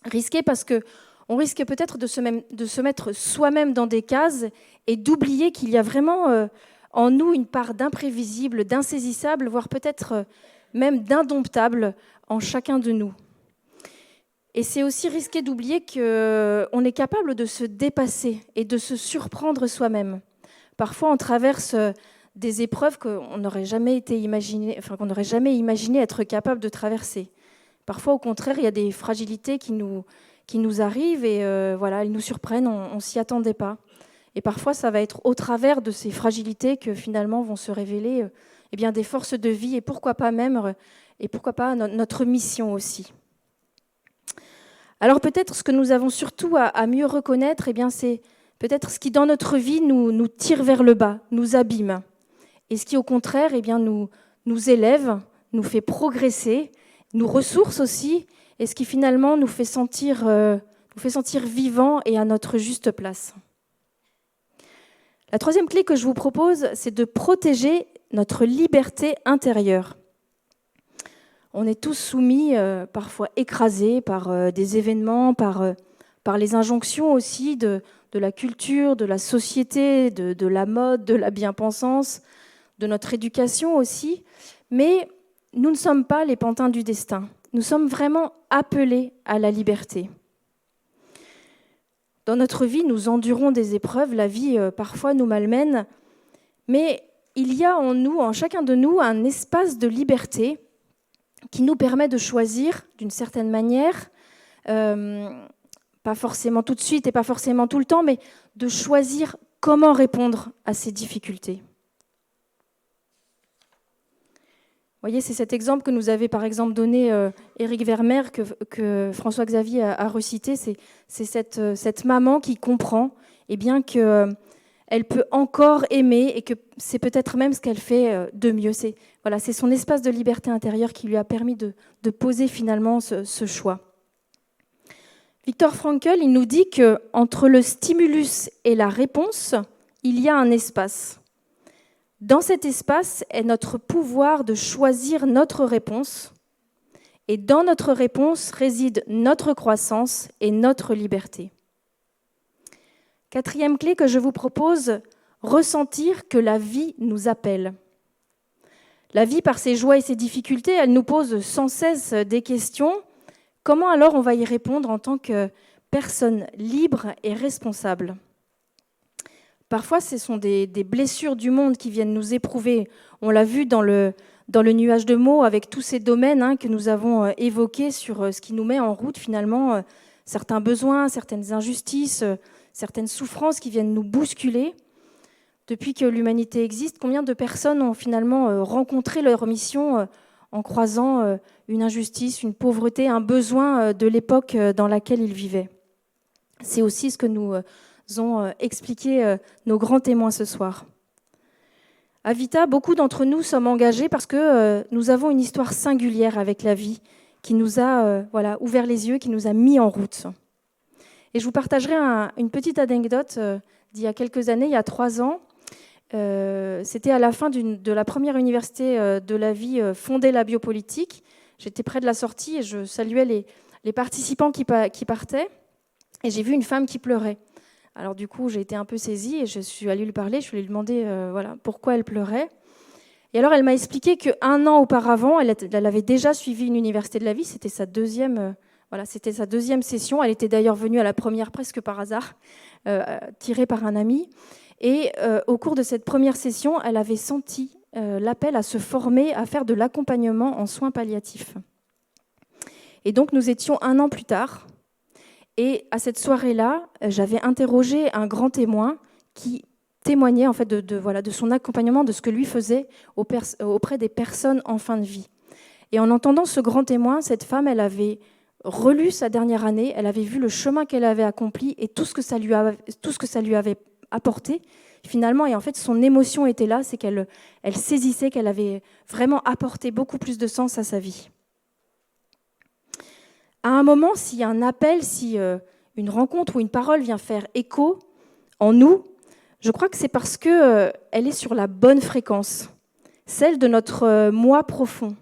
Risqué parce qu'on risque peut-être de se mettre soi-même dans des cases et d'oublier qu'il y a vraiment en nous une part d'imprévisible, d'insaisissable, voire peut-être même d'indomptable en chacun de nous. Et c'est aussi risqué d'oublier qu'on est capable de se dépasser et de se surprendre soi-même. Parfois, on traverse des épreuves qu'on n'aurait jamais imaginé être capable de traverser. Parfois, au contraire, il y a des fragilités qui nous arrivent et voilà, elles nous surprennent, on ne s'y attendait pas. Et parfois, ça va être au travers de ces fragilités que finalement vont se révéler des forces de vie et pourquoi pas notre mission aussi. Alors peut-être ce que nous avons surtout à mieux reconnaître, c'est peut-être ce qui dans notre vie nous tire vers le bas, nous abîme. Et ce qui au contraire nous élève, nous fait progresser, nous ressource aussi, et ce qui finalement nous fait sentir vivants et à notre juste place. La troisième clé que je vous propose, c'est de protéger notre liberté intérieure. On est tous soumis, parfois écrasés par des événements, par les injonctions aussi de la culture, de la société, de la mode, de la bien-pensance, de notre éducation aussi. Mais nous ne sommes pas les pantins du destin. Nous sommes vraiment appelés à la liberté. Dans notre vie, nous endurons des épreuves, la vie parfois nous malmène, mais il y a en nous, en chacun de nous, un espace de liberté qui nous permet de choisir d'une certaine manière, pas forcément tout de suite et pas forcément tout le temps, mais de choisir comment répondre à ces difficultés. Vous voyez, c'est cet exemple que nous avait par exemple donné Éric Vermeer, que François-Xavier a recité, c'est cette maman qui comprend qu'elle peut encore aimer et que c'est peut-être même ce qu'elle fait de mieux. C'est son espace de liberté intérieure qui lui a permis de poser finalement ce choix. Viktor Frankl, il nous dit qu'entre le stimulus et la réponse, il y a un espace. Dans cet espace est notre pouvoir de choisir notre réponse, et dans notre réponse réside notre croissance et notre liberté. Quatrième clé que je vous propose, ressentir que la vie nous appelle. La vie, par ses joies et ses difficultés, elle nous pose sans cesse des questions. Comment alors on va y répondre en tant que personne libre et responsable ? Parfois, ce sont des blessures du monde qui viennent nous éprouver. On l'a vu dans le nuage de mots avec tous ces domaines que nous avons évoqués sur ce qui nous met en route finalement, certains besoins, certaines injustices, certaines souffrances qui viennent nous bousculer. Depuis que l'humanité existe, combien de personnes ont finalement rencontré leur mission en croisant une injustice, une pauvreté, un besoin de l'époque dans laquelle ils vivaient ? C'est aussi ce que nous ont expliqué nos grands témoins ce soir. À Vita, beaucoup d'entre nous sommes engagés parce que nous avons une histoire singulière avec la vie qui nous a ouvert les yeux, qui nous a mis en route. Et je vous partagerai une petite anecdote d'il y a quelques années, il y a 3 ans. C'était à la fin de la première université de la vie fondée la biopolitique. J'étais près de la sortie et je saluais les participants qui partaient. Et j'ai vu une femme qui pleurait. Alors du coup, j'ai été un peu saisie et je suis allée lui parler. Je lui ai demandé pourquoi elle pleurait. Et alors, elle m'a expliqué qu'1 an auparavant, elle avait déjà suivi une université de la vie. C'était sa deuxième session. Elle était d'ailleurs venue à la première presque par hasard, tirée par un ami. Et au cours de cette première session, elle avait senti l'appel à se former, à faire de l'accompagnement en soins palliatifs. Et donc, nous étions 1 an plus tard. Et à cette soirée-là, j'avais interrogé un grand témoin qui témoignait en fait de son accompagnement, de ce que lui faisait auprès des personnes en fin de vie. Et en entendant ce grand témoin, cette femme, elle avait relu sa dernière année, elle avait vu le chemin qu'elle avait accompli et tout ce que ça lui avait apporté finalement. Et en fait, son émotion était là, c'est qu'elle saisissait qu'elle avait vraiment apporté beaucoup plus de sens à sa vie. À un moment, s'il y a un appel, si une rencontre ou une parole vient faire écho en nous, je crois que c'est parce qu'elle est sur la bonne fréquence, celle de notre moi profond.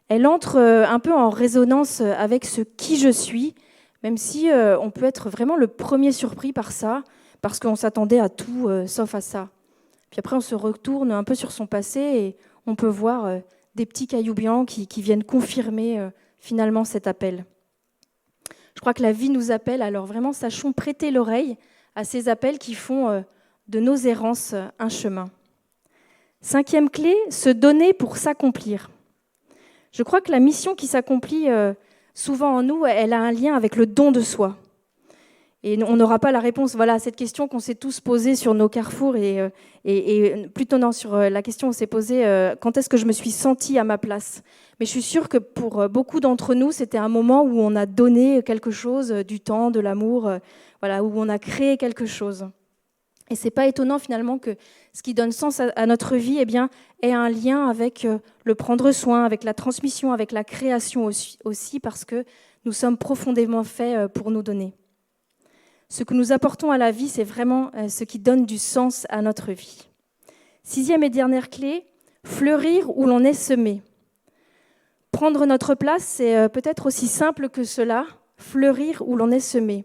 Elle entre un peu en résonance avec ce qui je suis, même si on peut être vraiment le premier surpris par ça, parce qu'on s'attendait à tout sauf à ça. Puis après, on se retourne un peu sur son passé et on peut voir des petits cailloux blancs qui viennent confirmer finalement cet appel. Je crois que la vie nous appelle, alors vraiment, sachons prêter l'oreille à ces appels qui font de nos errances un chemin. 5e clé, se donner pour s'accomplir. Je crois que la mission qui s'accomplit souvent en nous, elle a un lien avec le don de soi. Et on n'aura pas la réponse à cette question qu'on s'est tous posée sur nos carrefours, et plutôt non, sur la question on s'est posée quand est-ce que je me suis sentie à ma place. Mais je suis sûre que pour beaucoup d'entre nous, c'était un moment où on a donné quelque chose, du temps, de l'amour, où on a créé quelque chose. Et ce n'est pas étonnant finalement que ce qui donne sens à notre vie ait un lien avec le prendre soin, avec la transmission, avec la création aussi, parce que nous sommes profondément faits pour nous donner. Ce que nous apportons à la vie, c'est vraiment ce qui donne du sens à notre vie. 6e et dernière clé, fleurir où l'on est semé. Prendre notre place, c'est peut-être aussi simple que cela, fleurir où l'on est semé.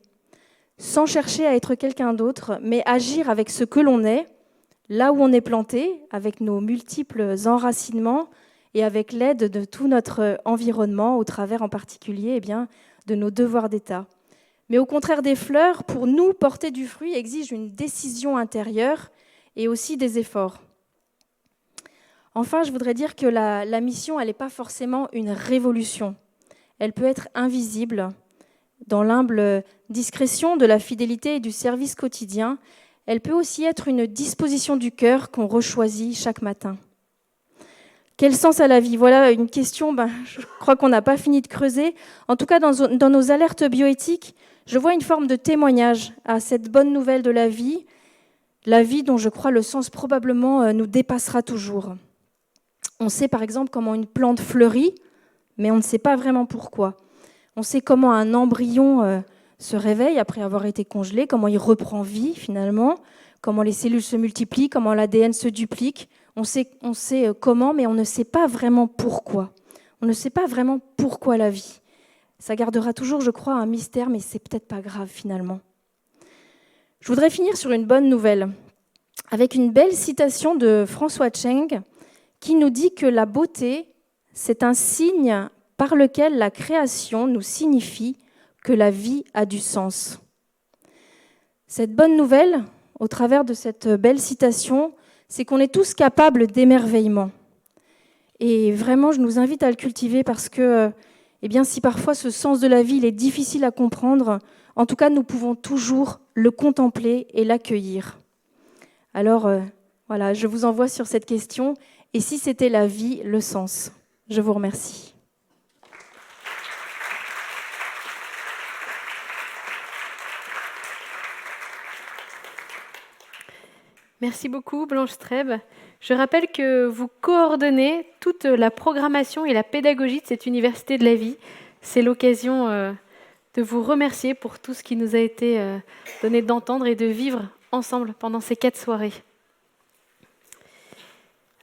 Sans chercher à être quelqu'un d'autre, mais agir avec ce que l'on est, là où on est planté, avec nos multiples enracinements et avec l'aide de tout notre environnement, au travers en particulier de nos devoirs d'État. Mais au contraire des fleurs, pour nous, porter du fruit exige une décision intérieure et aussi des efforts. Enfin, je voudrais dire que la mission, elle n'est pas forcément une révolution. Elle peut être invisible. Dans l'humble discrétion de la fidélité et du service quotidien, elle peut aussi être une disposition du cœur qu'on rechoisit chaque matin. Quel sens à la vie ? Voilà une question, je crois qu'on n'a pas fini de creuser. En tout cas, dans nos alertes bioéthiques, je vois une forme de témoignage à cette bonne nouvelle de la vie dont je crois le sens probablement nous dépassera toujours. On sait par exemple comment une plante fleurit, mais on ne sait pas vraiment pourquoi. On sait comment un embryon se réveille après avoir été congelé, comment il reprend vie finalement, comment les cellules se multiplient, comment l'ADN se duplique. On sait comment, mais on ne sait pas vraiment pourquoi. On ne sait pas vraiment pourquoi la vie. Ça gardera toujours, je crois, un mystère, mais c'est peut-être pas grave finalement. Je voudrais finir sur une bonne nouvelle, avec une belle citation de François Cheng, qui nous dit que la beauté, c'est un signe par lequel la création nous signifie que la vie a du sens. Cette bonne nouvelle, au travers de cette belle citation, c'est qu'on est tous capables d'émerveillement. Et vraiment, je nous invite à le cultiver parce que, si parfois ce sens de la vie il est difficile à comprendre, en tout cas, nous pouvons toujours le contempler et l'accueillir. Alors, je vous envoie sur cette question. Et si c'était la vie, le sens ? Je vous remercie. Merci beaucoup, Blanche Streb. Je rappelle que vous coordonnez toute la programmation et la pédagogie de cette Université de la vie. C'est l'occasion de vous remercier pour tout ce qui nous a été donné d'entendre et de vivre ensemble pendant ces 4 soirées.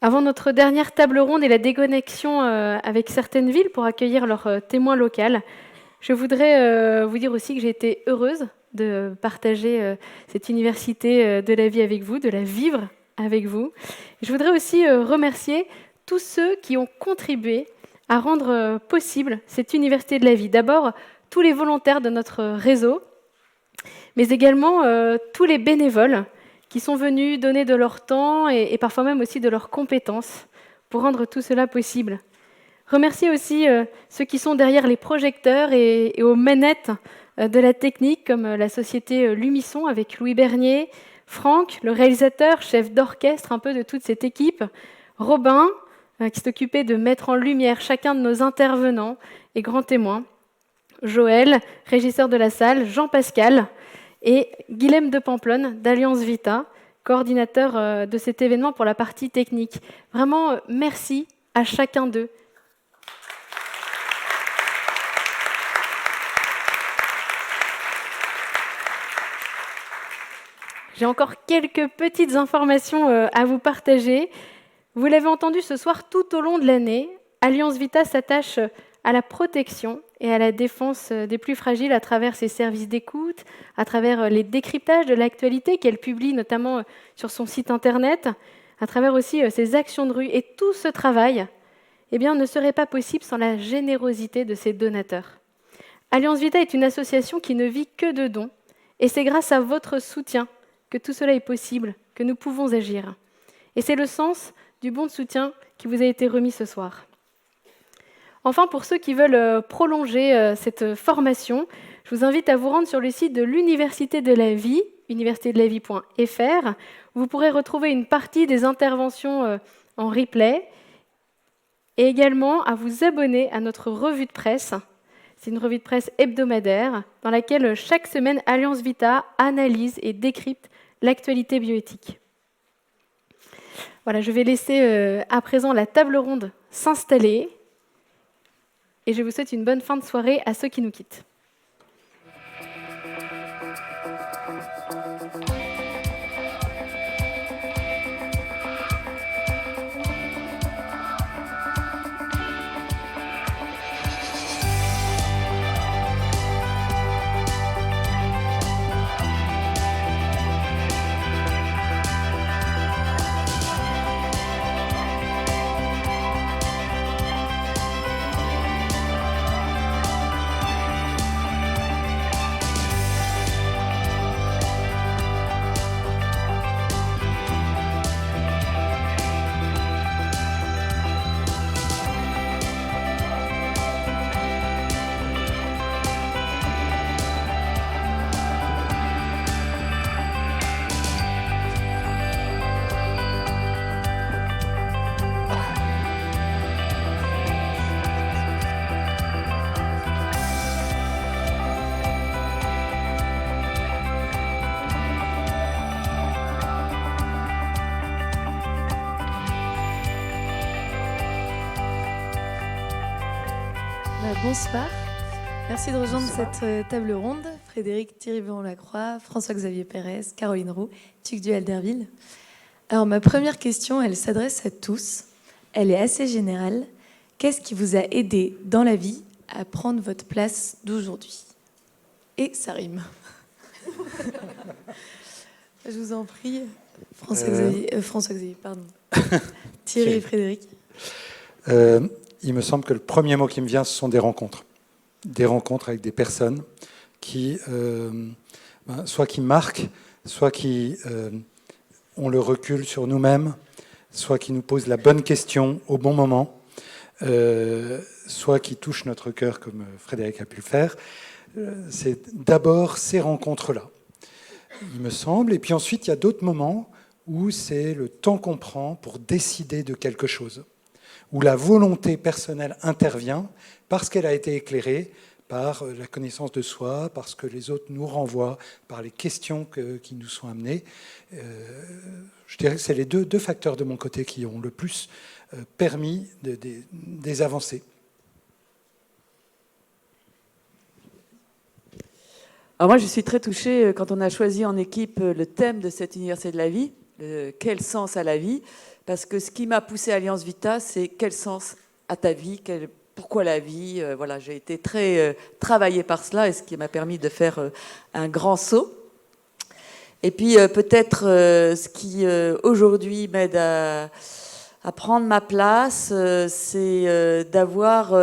Avant notre dernière table ronde et la déconnexion avec certaines villes pour accueillir leurs témoins locaux, je voudrais vous dire aussi que j'ai été heureuse de partager cette université de la vie avec vous, de la vivre avec vous. Je voudrais aussi remercier tous ceux qui ont contribué à rendre possible cette université de la vie. D'abord, tous les volontaires de notre réseau, mais également tous les bénévoles qui sont venus donner de leur temps et parfois même aussi de leurs compétences pour rendre tout cela possible. Remercier aussi ceux qui sont derrière les projecteurs et aux manettes de la technique, comme la société Lumisson avec Louis Bernier, Franck, le réalisateur, chef d'orchestre un peu de toute cette équipe, Robin, qui s'occupait de mettre en lumière chacun de nos intervenants et grands témoins, Joël, régisseur de la salle, Jean-Pascal et Guilhem de Pamplonne d'Alliance Vita, coordinateur de cet événement pour la partie technique. Vraiment, merci à chacun d'eux. J'ai encore quelques petites informations à vous partager. Vous l'avez entendu ce soir, tout au long de l'année, Alliance Vita s'attache à la protection et à la défense des plus fragiles à travers ses services d'écoute, à travers les décryptages de l'actualité qu'elle publie notamment sur son site internet, à travers aussi ses actions de rue. Et tout ce travail ne serait pas possible sans la générosité de ses donateurs. Alliance Vita est une association qui ne vit que de dons, et c'est grâce à votre soutien que tout cela est possible, que nous pouvons agir. Et c'est le sens du bon de soutien qui vous a été remis ce soir. Enfin, pour ceux qui veulent prolonger cette formation, je vous invite à vous rendre sur le site de l'Université de la vie, universitédelavie.fr. Vous pourrez retrouver une partie des interventions en replay et également à vous abonner à notre revue de presse. C'est une revue de presse hebdomadaire dans laquelle chaque semaine, Alliance Vita analyse et décrypte l'actualité bioéthique. Voilà, je vais laisser à présent la table ronde s'installer et je vous souhaite une bonne fin de soirée à ceux qui nous quittent. Bonsoir, merci de rejoindre cette table ronde. Frédéric Thierry-Véron-Lacroix, François-Xavier Pérez, Caroline Roux, Tugdual Alderville. Alors ma première question, elle s'adresse à tous. Elle est assez générale. Qu'est-ce qui vous a aidé dans la vie à prendre votre place d'aujourd'hui? Et ça rime. Je vous en prie, François-Xavier, pardon. Thierry et Frédéric. Il me semble que le premier mot qui me vient, ce sont des rencontres. Des rencontres avec des personnes qui, soit qui marquent, soit qui ont le recul sur nous-mêmes, soit qui nous posent la bonne question au bon moment, soit qui touchent notre cœur comme Frédéric a pu le faire. C'est d'abord ces rencontres-là, il me semble. Et puis ensuite, il y a d'autres moments où c'est le temps qu'on prend pour décider de quelque chose, où la volonté personnelle intervient parce qu'elle a été éclairée par la connaissance de soi, parce que les autres nous renvoient, par les questions qui nous sont amenées. Je dirais que c'est les deux facteurs de mon côté qui ont le plus permis des avancées. Alors moi, je suis très touchée quand on a choisi en équipe le thème de cette Université de la vie, quel sens à la vie, parce que ce qui m'a poussée à Alliance Vita, c'est quel sens à ta vie, pourquoi la vie. Voilà, j'ai été très travaillée par cela, et ce qui m'a permis de faire un grand saut. Et puis peut-être ce qui aujourd'hui m'aide à prendre ma place, c'est d'avoir...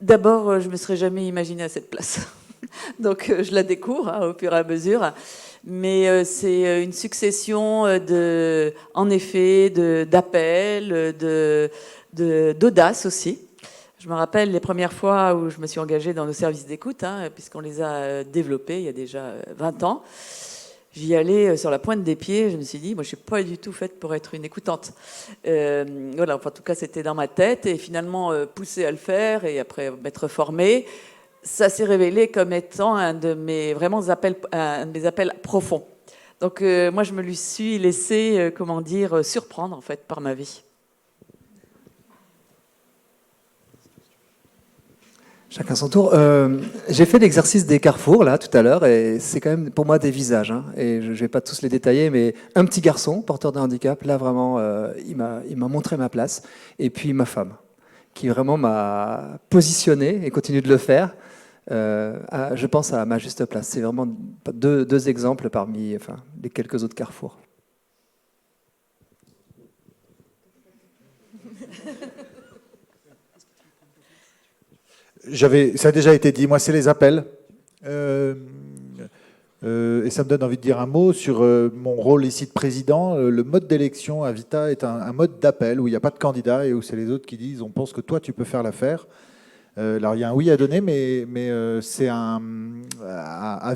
D'abord, je ne me serais jamais imaginée à cette place. Donc je la découvre au fur et à mesure. Mais c'est une succession en effet, d'appels, d'audace aussi. Je me rappelle les premières fois où je me suis engagée dans nos services d'écoute, puisqu'on les a développés il y a déjà 20 ans. J'y allais sur la pointe des pieds. Je me suis dit, moi, je ne suis pas du tout faite pour être une écoutante. Voilà, enfin, en tout cas, c'était dans ma tête. Et finalement, poussée à le faire et après m'être formée, ça s'est révélé comme étant un de mes appels profonds. Donc, moi, je me suis laissée, surprendre, en fait, par ma vie. Chacun son tour. J'ai fait l'exercice des carrefours là tout à l'heure et c'est quand même pour moi des visages. Et je ne vais pas tous les détailler, mais un petit garçon porteur de handicap, là vraiment, il m'a montré ma place. Et puis ma femme, qui vraiment m'a positionné et continue de le faire. Je pense à ma juste place. C'est vraiment deux exemples parmi les quelques autres carrefours. Ça a déjà été dit, moi c'est les appels. Et ça me donne envie de dire un mot sur mon rôle ici de président. Le mode d'élection à Vita est un mode d'appel où il n'y a pas de candidat et où c'est les autres qui disent on pense que toi tu peux faire l'affaire. Alors il y a un oui à donner, mais c'est à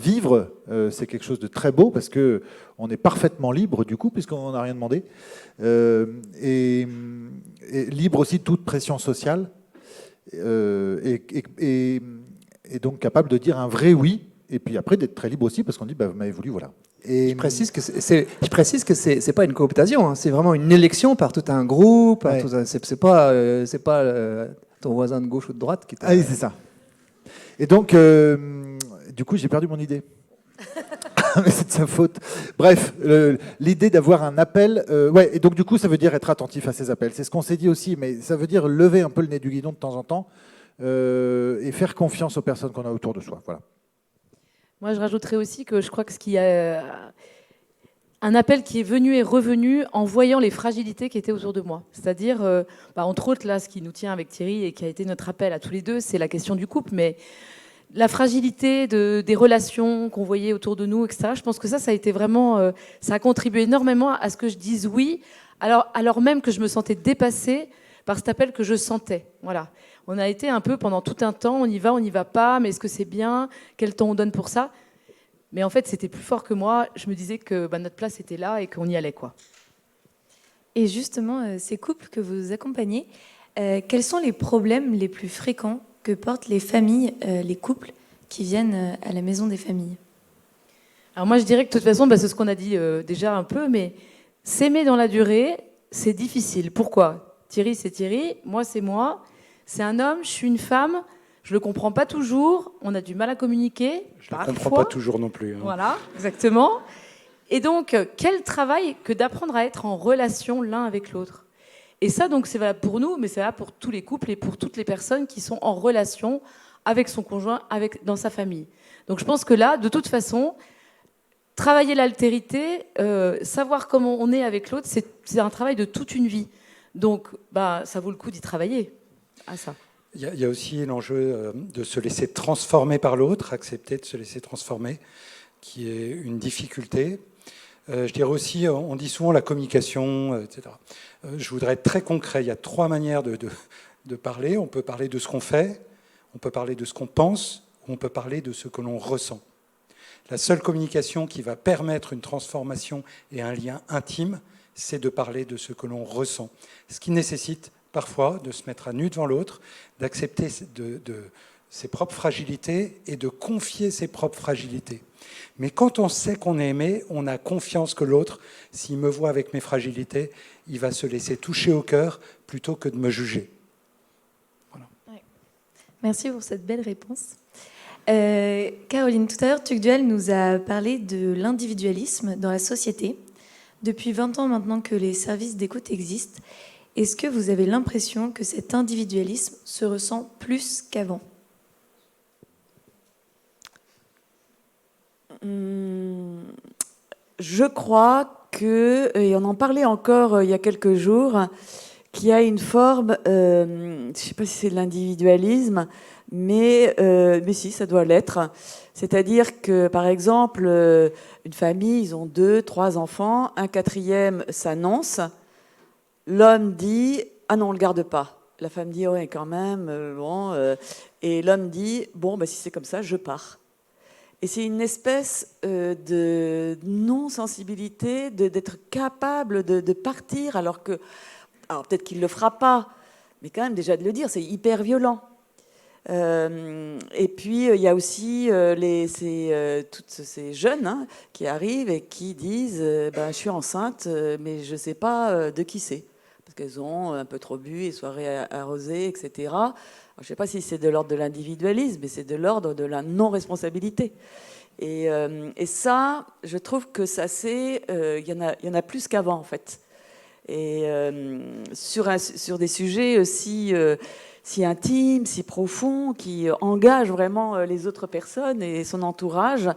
vivre, c'est quelque chose de très beau parce qu'on est parfaitement libre du coup puisqu'on n'a rien demandé. Et libre aussi de toute pression sociale. Et donc capable de dire un vrai oui, et puis après d'être très libre aussi, parce qu'on dit vous m'avez voulu, voilà. Et je précise que c'est pas une cooptation, c'est vraiment une élection par tout un groupe. Ouais. C'est pas ton voisin de gauche ou de droite qui t'a... Ah oui, c'est ça. Et donc, du coup, j'ai perdu mon idée. Mais c'est de sa faute. Bref, l'idée d'avoir un appel, et donc du coup, ça veut dire être attentif à ces appels. C'est ce qu'on s'est dit aussi, mais ça veut dire lever un peu le nez du guidon de temps en temps et faire confiance aux personnes qu'on a autour de soi. Voilà. Moi, je rajouterais aussi que je crois que un appel qui est venu et revenu en voyant les fragilités qui étaient autour de moi. C'est-à-dire, entre autres, là, ce qui nous tient avec Thierry et qui a été notre appel à tous les deux, c'est la question du couple, mais la fragilité des relations qu'on voyait autour de nous, etc. Je pense que ça a été vraiment... ça a contribué énormément à ce que je dise oui, alors même que je me sentais dépassée par cet appel que je sentais. Voilà. On a été un peu pendant tout un temps, on y va pas, mais est-ce que c'est bien? Quel temps on donne pour ça? Mais en fait, c'était plus fort que moi. Je me disais que notre place était là et qu'on y allait, quoi. Et justement, ces couples que vous accompagnez, quels sont les problèmes les plus fréquents que portent les familles, les couples qui viennent à la maison des familles? Alors moi, je dirais que de toute façon, c'est ce qu'on a dit déjà un peu, mais s'aimer dans la durée, c'est difficile. Pourquoi? Thierry, c'est Thierry, moi, c'est moi. C'est un homme, je suis une femme, je le comprends pas toujours, on a du mal à communiquer. Je ne le comprends pas toujours non plus. Voilà, exactement. Et donc, quel travail que d'apprendre à être en relation l'un avec l'autre. Et ça, donc, c'est valable pour nous, mais c'est valable pour tous les couples et pour toutes les personnes qui sont en relation avec son conjoint, dans sa famille. Donc, je pense que là, de toute façon, travailler l'altérité, savoir comment on est avec l'autre, c'est un travail de toute une vie. Donc, ça vaut le coup d'y travailler à ça. Il y a aussi l'enjeu de se laisser transformer par l'autre, accepter de se laisser transformer, qui est une difficulté. Je dirais aussi, on dit souvent la communication, etc. Je voudrais être très concret. Il y a 3 manières de parler. On peut parler de ce qu'on fait, on peut parler de ce qu'on pense, ou on peut parler de ce que l'on ressent. La seule communication qui va permettre une transformation et un lien intime, c'est de parler de ce que l'on ressent. Ce qui nécessite parfois de se mettre à nu devant l'autre, d'accepter ses propres fragilités et de confier ses propres fragilités. Mais quand on sait qu'on est aimé, on a confiance que l'autre, s'il me voit avec mes fragilités, il va se laisser toucher au cœur plutôt que de me juger. Voilà. Ouais. Merci pour cette belle réponse. Caroline, tout à l'heure, Tugdual nous a parlé de l'individualisme dans la société. Depuis 20 ans maintenant que les services d'écoute existent, est-ce que vous avez l'impression que cet individualisme se ressent plus qu'avant ? Je crois que, et on en parlait encore il y a quelques jours, qu'il y a une forme, je ne sais pas si c'est de l'individualisme, mais si, ça doit l'être. C'est-à-dire que, par exemple, une famille, ils ont 2, 3 enfants, un 4e s'annonce, l'homme dit « Ah non, on ne le garde pas ». La femme dit « Ouais, quand même, bon ». Et l'homme dit « Bon, si c'est comme ça, je pars ». Et c'est une espèce de non-sensibilité, d'être capable de partir, alors peut-être qu'il ne le fera pas, mais quand même déjà de le dire, c'est hyper violent. Et puis il y a aussi toutes ces jeunes qui arrivent et qui disent je suis enceinte, mais je ne sais pas de qui c'est, parce qu'elles ont un peu trop bu, les soirées arrosées, etc. Je ne sais pas si c'est de l'ordre de l'individualisme, mais c'est de l'ordre de la non-responsabilité. Et ça, je trouve que ça, il y en a plus qu'avant, en fait. Et sur des sujets aussi si intimes, si profonds, qui engagent vraiment les autres personnes et son entourage,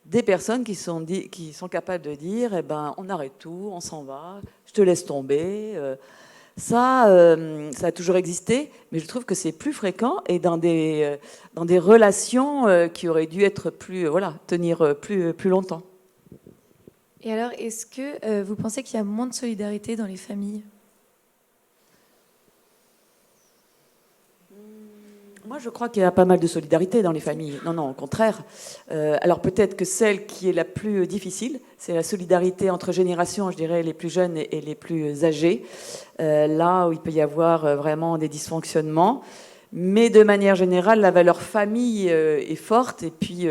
des personnes qui sont capables de dire on arrête tout, on s'en va, je te laisse tomber. Ça a toujours existé, mais je trouve que c'est plus fréquent et dans des relations qui auraient dû être tenir plus longtemps. Et alors, est-ce que vous pensez qu'il y a moins de solidarité dans les familles ? Moi, je crois qu'il y a pas mal de solidarité dans les familles. Non, au contraire. Alors peut-être que celle qui est la plus difficile, c'est la solidarité entre générations, je dirais, les plus jeunes et les plus âgés. Là où il peut y avoir vraiment des dysfonctionnements. Mais de manière générale, la valeur famille est forte. Et puis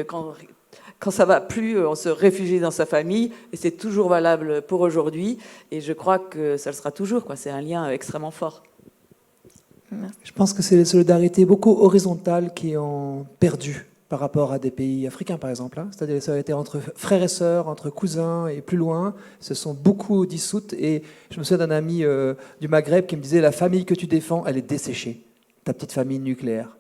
quand ça va plus, on se réfugie dans sa famille. Et c'est toujours valable pour aujourd'hui. Et je crois que ça le sera toujours. C'est un lien extrêmement fort. Je pense que c'est les solidarités beaucoup horizontales qui ont perdu par rapport à des pays africains, par exemple. C'est-à-dire les solidarités entre frères et sœurs, entre cousins et plus loin, se sont beaucoup dissoutes. Et je me souviens d'un ami du Maghreb qui me disait « La famille que tu défends, elle est desséchée, ta petite famille nucléaire ».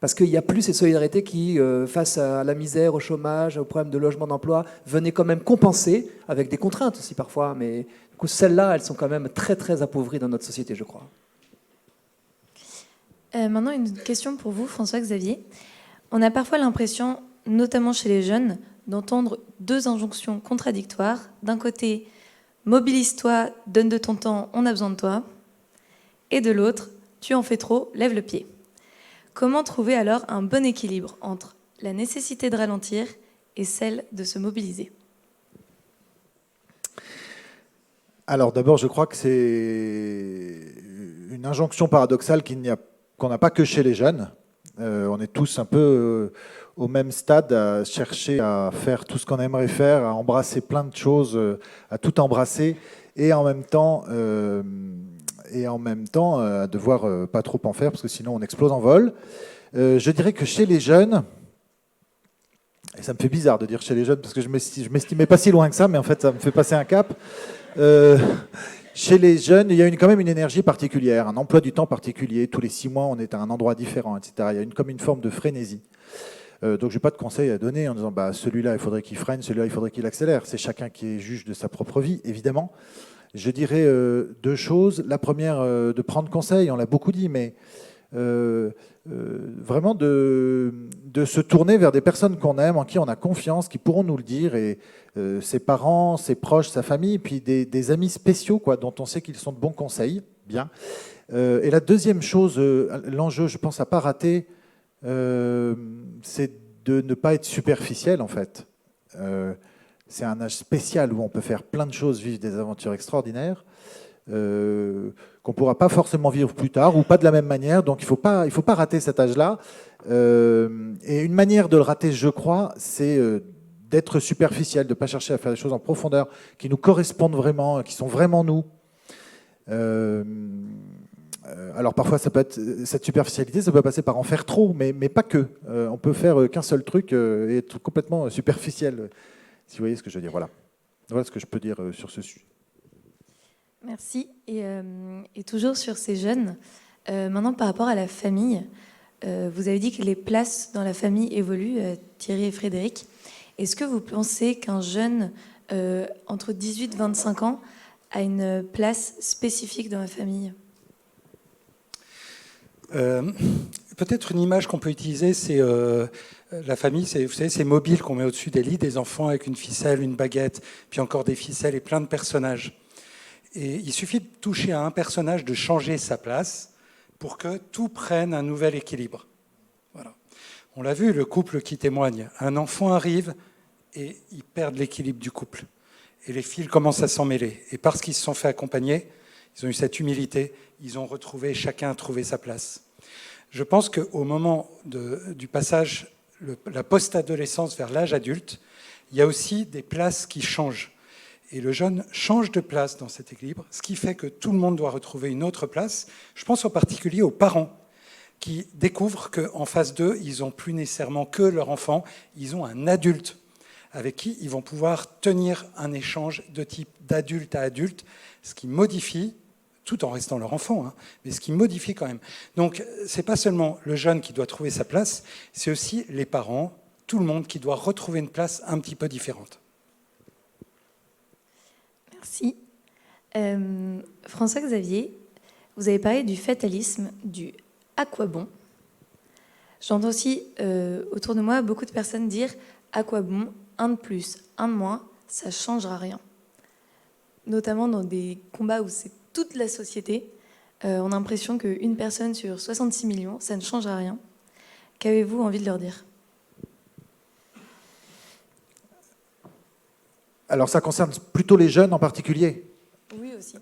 Parce qu'il n'y a plus ces solidarités qui, face à la misère, au chômage, aux problèmes de logement, d'emploi, venaient quand même compenser, avec des contraintes aussi parfois. Mais du coup, celles-là, elles sont quand même très, très appauvries dans notre société, je crois. Maintenant, une question pour vous, François-Xavier. On a parfois l'impression, notamment chez les jeunes, d'entendre 2 injonctions contradictoires. D'un côté, mobilise-toi, donne de ton temps, on a besoin de toi. Et de l'autre, tu en fais trop, lève le pied. Comment trouver alors un bon équilibre entre la nécessité de ralentir et celle de se mobiliser ? Alors d'abord, je crois que c'est une injonction paradoxale qu'on n'a pas que chez les jeunes. On est tous un peu au même stade, à chercher à faire tout ce qu'on aimerait faire, à embrasser plein de choses, à tout embrasser, et en même temps à devoir pas trop en faire, parce que sinon on explose en vol. Je dirais que chez les jeunes, et ça me fait bizarre de dire chez les jeunes, parce que je m'estimais pas si loin que ça, mais en fait ça me fait passer un cap. Chez les jeunes, il y a quand même une énergie particulière, un emploi du temps particulier. Tous les 6 mois, on est à un endroit différent, etc. Il y a comme une forme de frénésie. Donc, je n'ai pas de conseils à donner en disant celui-là, il faudrait qu'il freine, celui-là, il faudrait qu'il accélère. C'est chacun qui est juge de sa propre vie, évidemment. Je dirais 2 choses. La première, de prendre conseil, on l'a beaucoup dit, mais vraiment de se tourner vers des personnes qu'on aime, en qui on a confiance, qui pourront nous le dire, et ses parents, ses proches, sa famille, puis des amis spéciaux, dont on sait qu'ils sont de bons conseils. Bien. Et la deuxième chose, l'enjeu, je pense, à ne pas rater, c'est de ne pas être superficiel, en fait. C'est un âge spécial où on peut faire plein de choses, vivre des aventures extraordinaires. qu'on ne pourra pas forcément vivre plus tard, ou pas de la même manière. Donc il ne faut pas rater cet âge-là. Et une manière de le rater, je crois, c'est d'être superficiel, de ne pas chercher à faire des choses en profondeur, qui nous correspondent vraiment, qui sont vraiment nous. Alors parfois, ça peut être, cette superficialité, ça peut passer par en faire trop, mais pas que. On peut faire qu'un seul truc et être complètement superficiel, si vous voyez ce que je veux dire. Voilà ce que je peux dire sur ce sujet. Merci. Et toujours sur ces jeunes, maintenant par rapport à la famille, vous avez dit que les places dans la famille évoluent, Thierry et Frédéric. Est-ce que vous pensez qu'un jeune entre 18 et 25 ans a une place spécifique dans la famille ? Peut-être une image qu'on peut utiliser, c'est la famille, vous savez, ces mobiles qu'on met au-dessus des lits des enfants avec une ficelle, une baguette, puis encore des ficelles et plein de personnages. Et il suffit de toucher à un personnage, de changer sa place pour que tout prenne un nouvel équilibre. Voilà. On l'a vu, le couple qui témoigne. Un enfant arrive et ils perdent l'équilibre du couple. Et les fils commencent à s'en mêler. Et parce qu'ils se sont fait accompagner, ils ont eu cette humilité, ils ont retrouvé, chacun a trouvé sa place. Je pense qu'au moment du passage, la post-adolescence vers l'âge adulte, il y a aussi des places qui changent. Et le jeune change de place dans cet équilibre, ce qui fait que tout le monde doit retrouver une autre place. Je pense en particulier aux parents qui découvrent qu'en face d'eux, ils n'ont plus nécessairement que leur enfant, ils ont un adulte avec qui ils vont pouvoir tenir un échange de type d'adulte à adulte, ce qui modifie, tout en restant leur enfant, mais ce qui modifie quand même. Donc, ce n'est pas seulement le jeune qui doit trouver sa place, c'est aussi les parents, tout le monde qui doit retrouver une place un petit peu différente. Merci. François-Xavier, vous avez parlé du fatalisme, du « à quoi bon ». J'entends aussi autour de moi beaucoup de personnes dire « à quoi bon, un de plus, un de moins, ça ne changera rien ». Notamment dans des combats où c'est toute la société, on a l'impression qu'une personne sur 66 millions, ça ne changera rien. Qu'avez-vous envie de leur dire ? Alors ça concerne plutôt les jeunes en particulier. Oui aussi.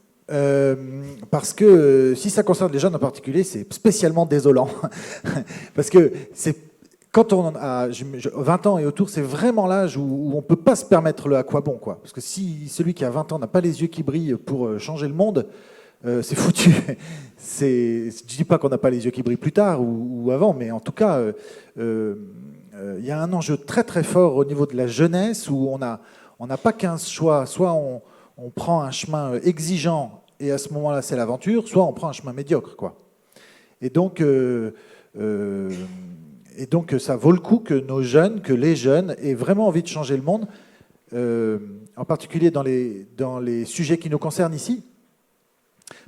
Parce que si ça concerne les jeunes en particulier, c'est spécialement désolant. Parce que quand on a 20 ans et autour, c'est vraiment l'âge où on ne peut pas se permettre le à quoi bon, quoi. Parce que si celui qui a 20 ans n'a pas les yeux qui brillent pour changer le monde, c'est foutu. Je ne dis pas qu'on n'a pas les yeux qui brillent plus tard ou avant, mais en tout cas, il y a un enjeu très très fort au niveau de la jeunesse où on n'a pas 15 choix. Soit on prend un chemin exigeant et à ce moment-là c'est l'aventure, soit on prend un chemin médiocre, quoi. Et donc ça vaut le coup que nos jeunes, que les jeunes aient vraiment envie de changer le monde, en particulier dans les sujets qui nous concernent ici.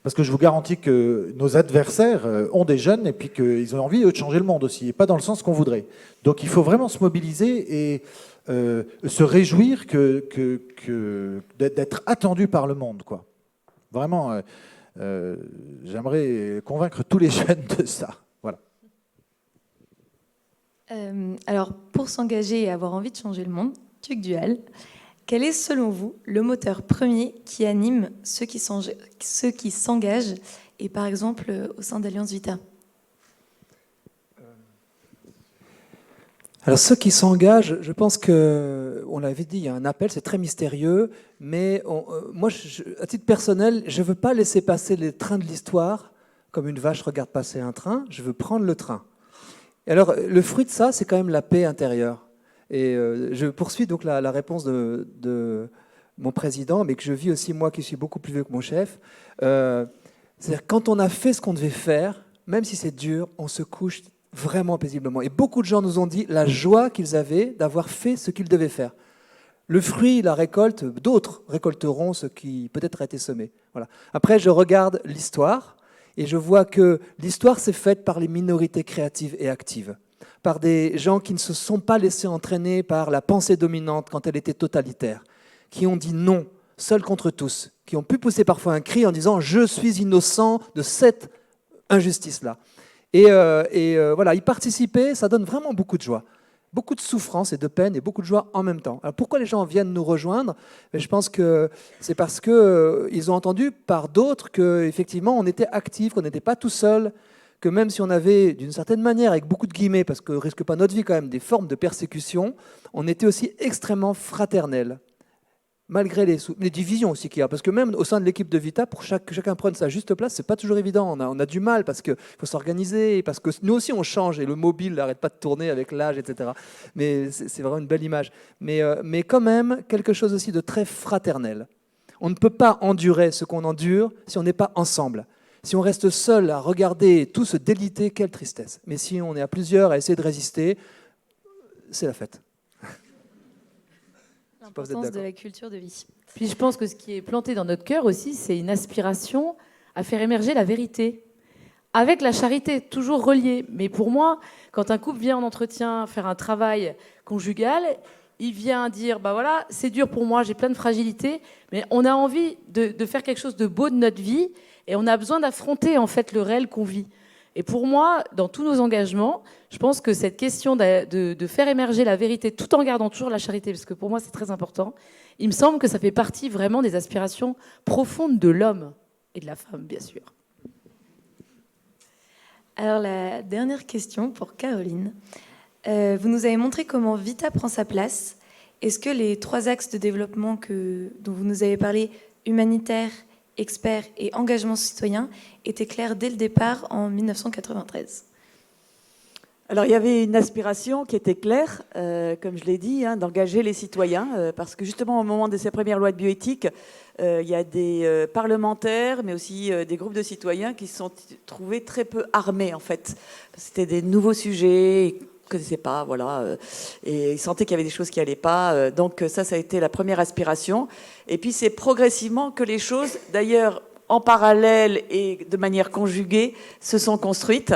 Parce que je vous garantis que nos adversaires ont des jeunes et puis qu'ils ont envie de changer le monde aussi, et pas dans le sens qu'on voudrait. Donc il faut vraiment se mobiliser et se réjouir d'être attendu par le monde, quoi. Vraiment, j'aimerais convaincre tous les jeunes de ça. Voilà. Alors, pour s'engager et avoir envie de changer le monde, Tuc Duhal, quel est selon vous le moteur premier qui anime ceux qui s'engagent et par exemple au sein d'Alliance Vita ? Alors ceux qui s'engagent, je pense qu'on l'avait dit, il y a un appel, c'est très mystérieux, mais moi, à titre personnel, je ne veux pas laisser passer les trains de l'histoire comme une vache regarde passer un train, je veux prendre le train. Et alors le fruit de ça, c'est quand même la paix intérieure. Et je poursuis donc la réponse de mon président, mais que je vis aussi moi qui suis beaucoup plus vieux que mon chef. C'est-à-dire quand on a fait ce qu'on devait faire, même si c'est dur, on se couche vraiment paisiblement. Et beaucoup de gens nous ont dit la joie qu'ils avaient d'avoir fait ce qu'ils devaient faire. Le fruit, la récolte, d'autres récolteront ce qui peut-être a été semé. Voilà. Après, je regarde l'histoire et je vois que l'histoire s'est faite par les minorités créatives et actives, par des gens qui ne se sont pas laissés entraîner par la pensée dominante quand elle était totalitaire, qui ont dit non, seuls contre tous, qui ont pu pousser parfois un cri en disant « je suis innocent de cette injustice-là ». Et voilà, y participer, ça donne vraiment beaucoup de joie. beaucoup de souffrance et de peine et beaucoup de joie en même temps. Alors pourquoi les gens viennent nous rejoindre? Mais je pense que c'est parce qu'ils ont entendu par d'autres qu'effectivement on était actifs, qu'on n'était pas tout seul, que même si on avait d'une certaine manière, avec beaucoup de guillemets, parce que risque pas notre vie quand même, des formes de persécution, on était aussi extrêmement fraternels. Malgré les divisions aussi qu'il y a. Parce que même au sein de l'équipe de Vita, pour que chacun prenne sa juste place, c'est pas toujours évident. On a du mal parce qu'il faut s'organiser, parce que nous aussi on change et le mobile n'arrête pas de tourner avec l'âge, etc. Mais c'est vraiment une belle image. Mais quand même, quelque chose aussi de très fraternel. On ne peut pas endurer ce qu'on endure si on n'est pas ensemble. Si on reste seul à regarder tout se déliter, quelle tristesse. Mais si on est à plusieurs à essayer de résister, c'est la fête. L'importance de la culture de vie. Puis je pense que ce qui est planté dans notre cœur aussi, c'est une aspiration à faire émerger la vérité. Avec la charité, toujours reliée. Mais pour moi, quand un couple vient en entretien faire un travail conjugal, il vient dire, bah voilà, c'est dur pour moi, j'ai plein de fragilités, mais on a envie de faire quelque chose de beau de notre vie et on a besoin d'affronter en fait le réel qu'on vit. Et pour moi, dans tous nos engagements, je pense que cette question de faire émerger la vérité tout en gardant toujours la charité, parce que pour moi c'est très important, il me semble que ça fait partie vraiment des aspirations profondes de l'homme et de la femme, bien sûr. Alors la dernière question pour Caroline. Vous nous avez montré comment Vita prend sa place. Est-ce que les 3 axes de développement dont vous nous avez parlé, humanitaire, expert et engagement citoyen, étaient clairs dès le départ en 1993? Alors il y avait une aspiration qui était claire, comme je l'ai dit, d'engager les citoyens, parce que justement au moment de ces premières lois de bioéthique, il y a des parlementaires, mais aussi des groupes de citoyens qui se sont trouvés très peu armés en fait. C'était des nouveaux sujets, ils ne connaissaient pas, voilà, et ils sentaient qu'il y avait des choses qui n'allaient pas. Donc ça a été la première aspiration. Et puis c'est progressivement que les choses, d'ailleurs en parallèle et de manière conjuguée, se sont construites.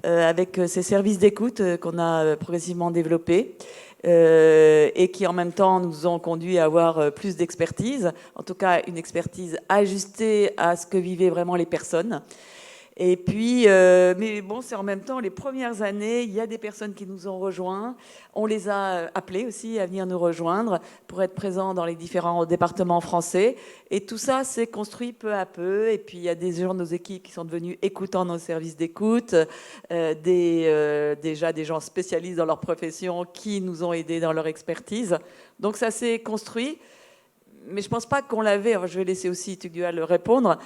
Avec ces services d'écoute qu'on a progressivement développés et qui en même temps nous ont conduit à avoir plus d'expertise, en tout cas une expertise ajustée à ce que vivaient vraiment les personnes. Et puis, mais bon, c'est en même temps les premières années, il y a des personnes qui nous ont rejoints. On les a appelés aussi à venir nous rejoindre pour être présents dans les différents départements français. Et tout ça s'est construit peu à peu. Et puis, il y a des gens de nos équipes qui sont devenus écoutants dans nos services d'écoute, déjà des gens spécialistes dans leur profession qui nous ont aidés dans leur expertise. Donc, ça s'est construit. Mais je ne pense pas qu'on l'avait, je vais laisser aussi Tugdual répondre,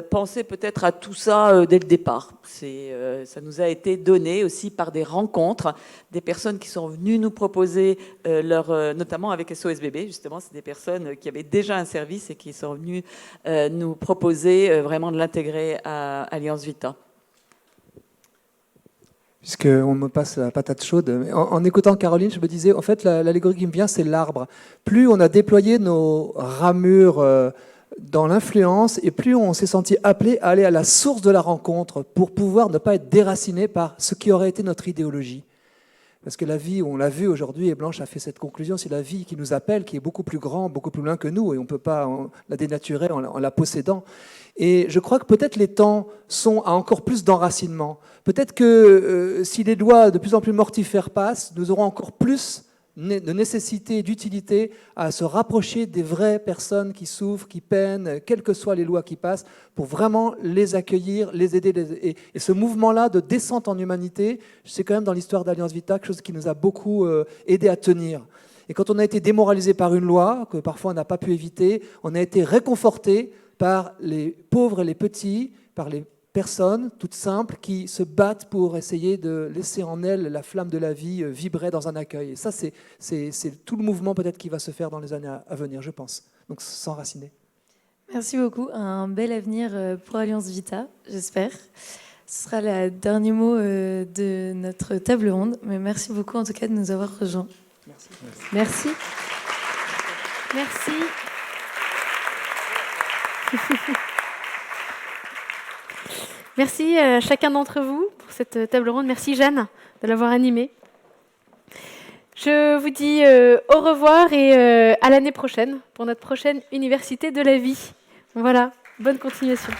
penser peut-être à tout ça dès le départ. Ça nous a été donné aussi par des rencontres, des personnes qui sont venues nous proposer, notamment avec SOS Bébé, justement, c'est des personnes qui avaient déjà un service et qui sont venues nous proposer vraiment de l'intégrer à Alliance Vita. Puisqu'on me passe la patate chaude. En écoutant Caroline, je me disais, en fait, l'allégorie qui me vient, c'est l'arbre. Plus on a déployé nos ramures dans l'influence, et plus on s'est senti appelé à aller à la source de la rencontre pour pouvoir ne pas être déraciné par ce qui aurait été notre idéologie. Parce que la vie, on l'a vu aujourd'hui, et Blanche a fait cette conclusion, c'est la vie qui nous appelle, qui est beaucoup plus grand, beaucoup plus loin que nous, et on ne peut pas la dénaturer en la possédant. Et je crois que peut-être les temps sont à encore plus d'enracinement. Peut-être que si les lois de plus en plus mortifères passent, nous aurons encore plus de nécessité, d'utilité à se rapprocher des vraies personnes qui souffrent, qui peinent, quelles que soient les lois qui passent, pour vraiment les accueillir, les aider. Et ce mouvement-là de descente en humanité, c'est quand même dans l'histoire d'Alliance Vita quelque chose qui nous a beaucoup aidé à tenir. Et quand on a été démoralisé par une loi, que parfois on n'a pas pu éviter, on a été réconforté par les pauvres et les petits, par les personnes toutes simples qui se battent pour essayer de laisser en elles la flamme de la vie vibrer dans un accueil. Et ça, c'est tout le mouvement peut-être qui va se faire dans les années à venir, je pense. Donc s'enraciner. Merci beaucoup. Un bel avenir pour Alliance Vita, j'espère. Ce sera le dernier mot de notre table ronde. Mais merci beaucoup en tout cas de nous avoir rejoints. Merci. Merci. Merci. Merci à chacun d'entre vous pour cette table ronde. Merci Jeanne de l'avoir animée. Je vous dis au revoir et à l'année prochaine pour notre prochaine Université de la vie. Voilà, bonne continuation.